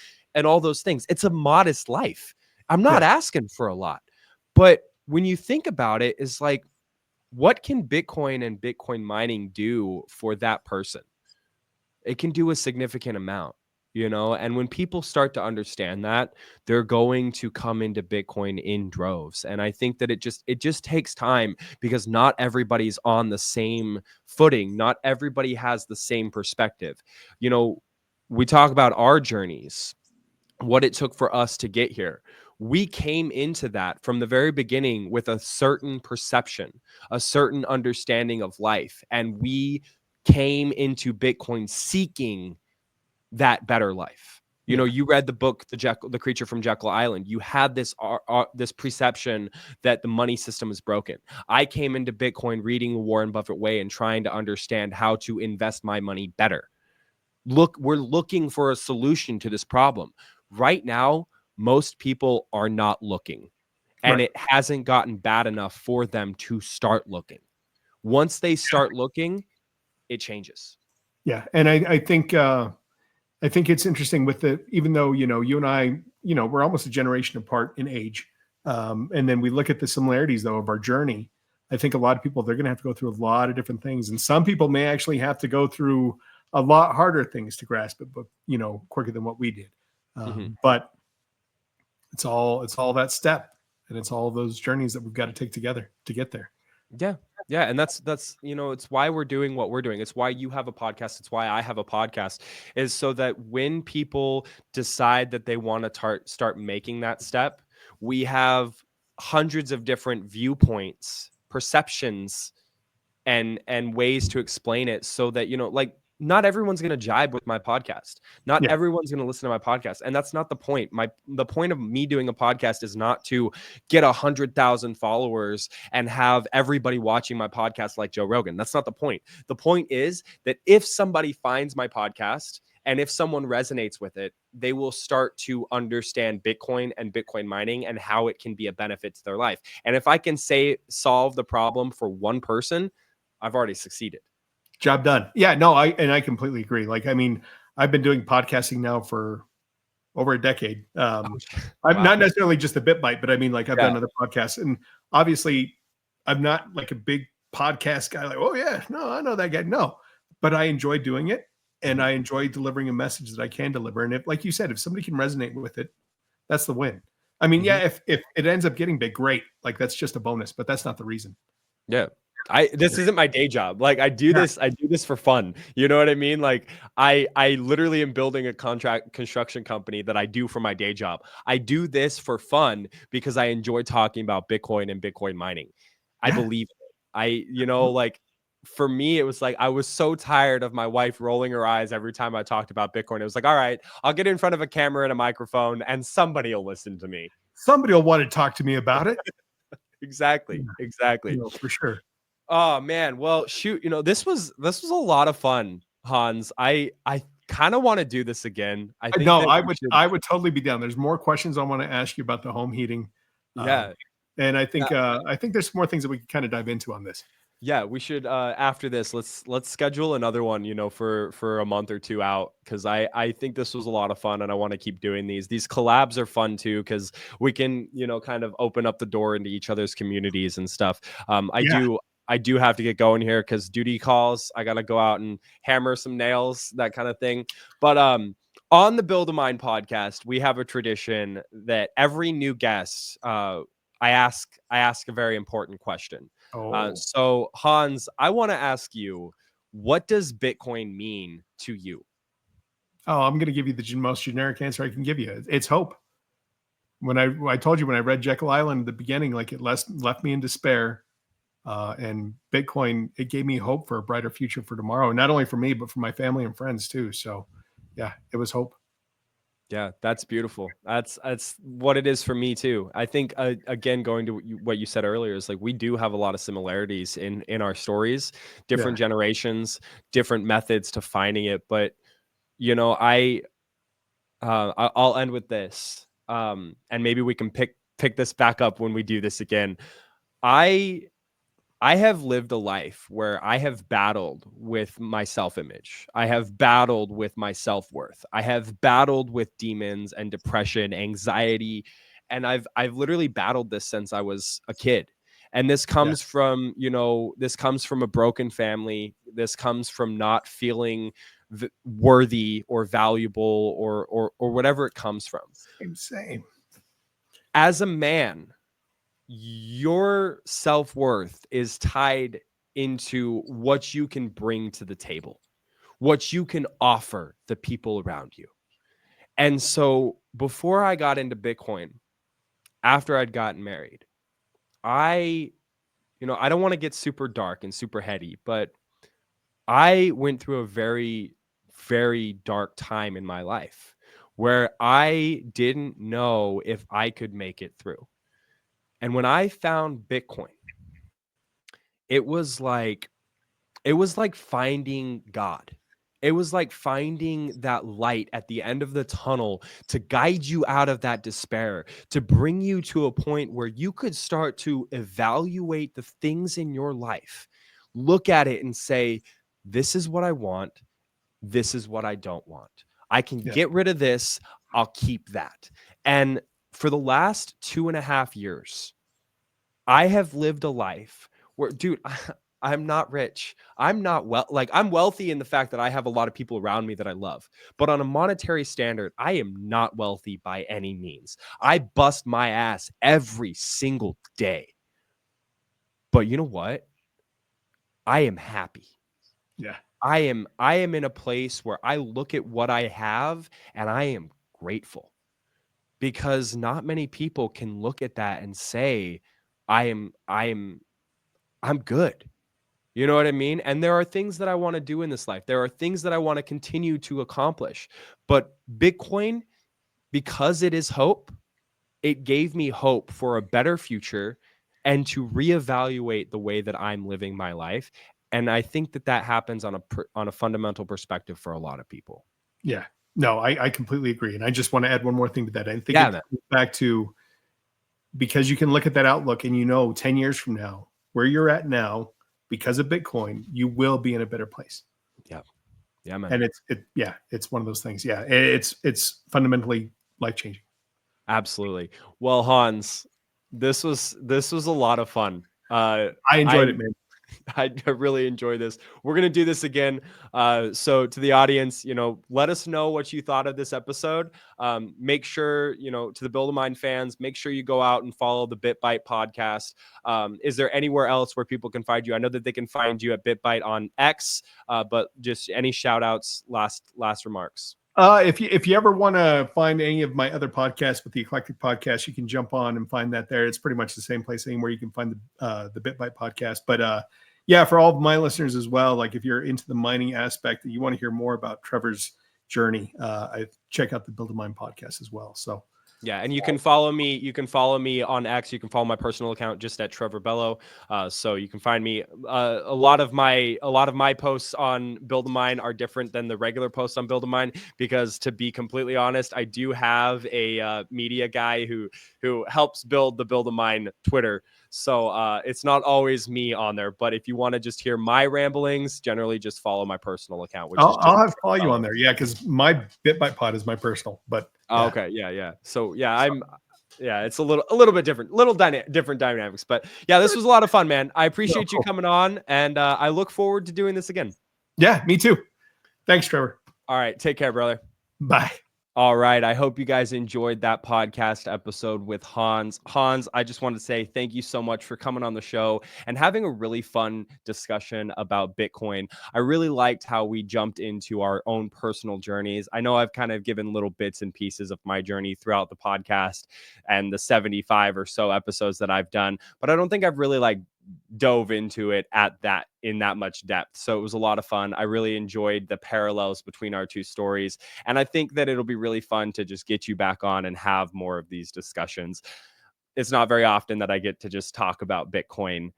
all those things. It's a modest life. I'm not asking for a lot. But when you think about it, it's like, what can Bitcoin and Bitcoin mining do for that person? It can do a significant amount, and when people start to understand that, they're going to come into Bitcoin in droves. And I think that it just takes time, because not everybody's on the same footing. Not everybody has the same perspective. We talk about our journeys, what it took for us to get here. We came into that from the very beginning with a certain perception, a certain understanding of life, and we came into Bitcoin seeking that better life. You read the book, The Creature from Jekyll Island. You had this perception that the money system is broken. I came into Bitcoin reading the Warren Buffett way and trying to understand how to invest my money better. We're looking for a solution to this problem. Right now, most people are not looking, and it hasn't gotten bad enough for them to start looking. Once they start looking, it changes. Yeah. And I think it's interesting with even though, you and I, we're almost a generation apart in age. And then we look at the similarities though of our journey. I think a lot of people, they're going to have to go through a lot of different things. And some people may actually have to go through a lot harder things to grasp it, but, quicker than what we did. But it's all that step, and it's all those journeys that we've got to take together to get there. Yeah. Yeah. And that's, it's why we're doing what we're doing. It's why you have a podcast. It's why I have a podcast, is so that when people decide that they want to start making that step, we have hundreds of different viewpoints, perceptions, and ways to explain it, so that, not everyone's going to jibe with my podcast. Not everyone's going to listen to my podcast. And that's not the point. The point of me doing a podcast is not to get 100,000 followers and have everybody watching my podcast like Joe Rogan. That's not the point. The point is that if somebody finds my podcast and if someone resonates with it, they will start to understand Bitcoin and Bitcoin mining and how it can be a benefit to their life. And if I can solve the problem for one person, I've already succeeded. Job done. Yeah, no, I completely agree. Like, I mean, I've been doing podcasting now for over a decade. I'm not necessarily just the BitBite, but I mean, like, I've done other podcasts, and obviously I'm not like a big podcast guy. Like, oh yeah, no, I know that guy. No, but I enjoy doing it, and I enjoy delivering a message that I can deliver. And if, like you said, if somebody can resonate with it, that's the win. I mean, if it ends up getting big, great. Like, that's just a bonus, but that's not the reason. Yeah. This isn't my day job. Like, I do this for fun. You know what I mean? Like, I literally am building a construction company that I do for my day job. I do this for fun because I enjoy talking about Bitcoin and Bitcoin mining. I believe it. Like, for me, it was like, I was so tired of my wife rolling her eyes every time I talked about Bitcoin. It was like, all right, I'll get in front of a camera and a microphone and somebody will listen to me. Somebody will want to talk to me about it. Exactly. For sure. Oh man, well shoot, this was a lot of fun, Hans. I kind of want to do this again. I would totally be down. There's more questions I want to ask you about the home heating. And I think there's more things that we can kind of dive into on this. Yeah, we should after this, let's schedule another one, for a month or two out, because I think this was a lot of fun and I want to keep doing these. These collabs are fun too, because we can, kind of open up the door into each other's communities and stuff. I do have to get going here because duty calls. I got to go out and hammer some nails, that kind of thing. But on the Build a Mind podcast, we have a tradition that every new guest, I ask a very important question. So Hans, I want to ask you, what does Bitcoin mean to you? Oh, I'm going to give you the most generic answer I can give you. It's hope. When I told you, when I read Jekyll Island at the beginning, like, it left me in despair. And Bitcoin, it gave me hope for a brighter future for tomorrow. Not only for me, but for my family and friends too. So it was hope. Yeah, that's beautiful. That's what it is for me too. I think again, going to what you said earlier, is like we do have a lot of similarities in our stories, different generations, different methods to finding it. But you know, I'll end with this, and maybe we can pick this back up when we do this again. I have lived a life where I have battled with my self-image. I have battled with my self-worth. I have battled with demons and depression, anxiety, and I've literally battled this since I was a kid. And this comes from, this comes from a broken family. This comes from not feeling worthy or valuable or whatever it comes from. Same. As a man, your self-worth is tied into what you can bring to the table, what you can offer the people around you. And so before I got into Bitcoin, after I'd gotten married, I don't want to get super dark and super heady, but I went through a very, very dark time in my life where I didn't know if I could make it through. And when I found Bitcoin, it was like finding God. It was like finding that light at the end of the tunnel to guide you out of that despair, to bring you to a point where you could start to evaluate the things in your life, look at it and say, this is what I want. This is what I don't want. I can get rid of this. I'll keep that. And for the last 2.5 years, I have lived a life where, dude, I'm not rich. I'm not I'm wealthy in the fact that I have a lot of people around me that I love. But on a monetary standard, I am not wealthy by any means. I bust my ass every single day. But you know what? I am happy. Yeah. I am in a place where I look at what I have and I am grateful, because not many people can look at that and say, I'm good. You know what I mean? And there are things that I want to do in this life. There are things that I want to continue to accomplish. But Bitcoin, because it is hope, it gave me hope for a better future and to reevaluate the way that I'm living my life. And I think that happens on a fundamental perspective for a lot of people. Yeah. No, I completely agree. And I just want to add one more thing to that. I think it goes back to, because you can look at that outlook and 10 years from now, where you're at now, because of Bitcoin, you will be in a better place. Yeah. Yeah, man. And it's one of those things. Yeah. It's fundamentally life-changing. Absolutely. Well, Hans, this was a lot of fun. I enjoyed it, man. I really enjoy this. We're going to do this again. So to the audience, let us know what you thought of this episode. Make sure, to the Build a Mind fans, make sure you go out and follow the BitBite podcast. Is there anywhere else where people can find you? I know that they can find you at BitBite on X, but just any shout outs, last remarks. If you ever want to find any of my other podcasts with the Eclectic Podcast, you can jump on and find that there. It's pretty much the same place anywhere you can find the BitBite podcast. But for all of my listeners as well, like if you're into the mining aspect and you want to hear more about Trevor's journey, I check out the Build a Mind podcast as well. So yeah, and you can follow me. You can follow me on X. You can follow my personal account just at TrevorBello. So you can find me. A lot of my posts on Build a Mind are different than the regular posts on Build a Mind, because to be completely honest, I do have a media guy who helps build the Build a Mind Twitter. So it's not always me on there. But if you want to just hear my ramblings, generally just follow my personal account. I'll have to follow you on there. Yeah, because my BitBitePod is my personal. But yeah. Okay, yeah. So it's a little bit different, different dynamics. But yeah, this was a lot of fun, man. I appreciate you coming on, and I look forward to doing this again. Yeah, me too. Thanks, Trevor. All right, take care, brother. Bye. All right. I hope you guys enjoyed that podcast episode with Hans. Hans, I just wanted to say thank you so much for coming on the show and having a really fun discussion about Bitcoin. I really liked how we jumped into our own personal journeys. I know I've kind of given little bits and pieces of my journey throughout the podcast and the 75 or so episodes that I've done, but I don't think I've really dove into it in that much depth. So it was a lot of fun. I really enjoyed the parallels between our two stories. And I think that it'll be really fun to just get you back on and have more of these discussions. It's not very often that I get to just talk about Bitcoin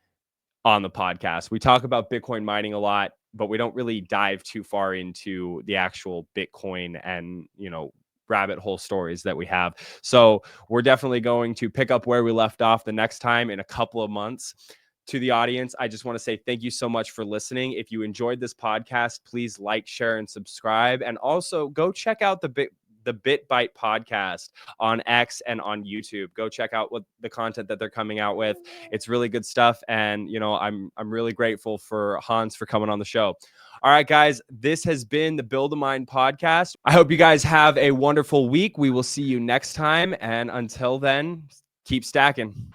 on the podcast. We talk about Bitcoin mining a lot, but we don't really dive too far into the actual Bitcoin and, rabbit hole stories that we have. So we're definitely going to pick up where we left off the next time in a couple of months. To the audience, I just want to say thank you so much for listening. If you enjoyed this podcast, please like, share, and subscribe. And also go check out the BitBite podcast on X and on YouTube. Go check out what the content that they're coming out with. It's really good stuff. And, I'm really grateful for Hans for coming on the show. All right, guys, this has been the Build a Mind podcast. I hope you guys have a wonderful week. We will see you next time. And until then, keep stacking.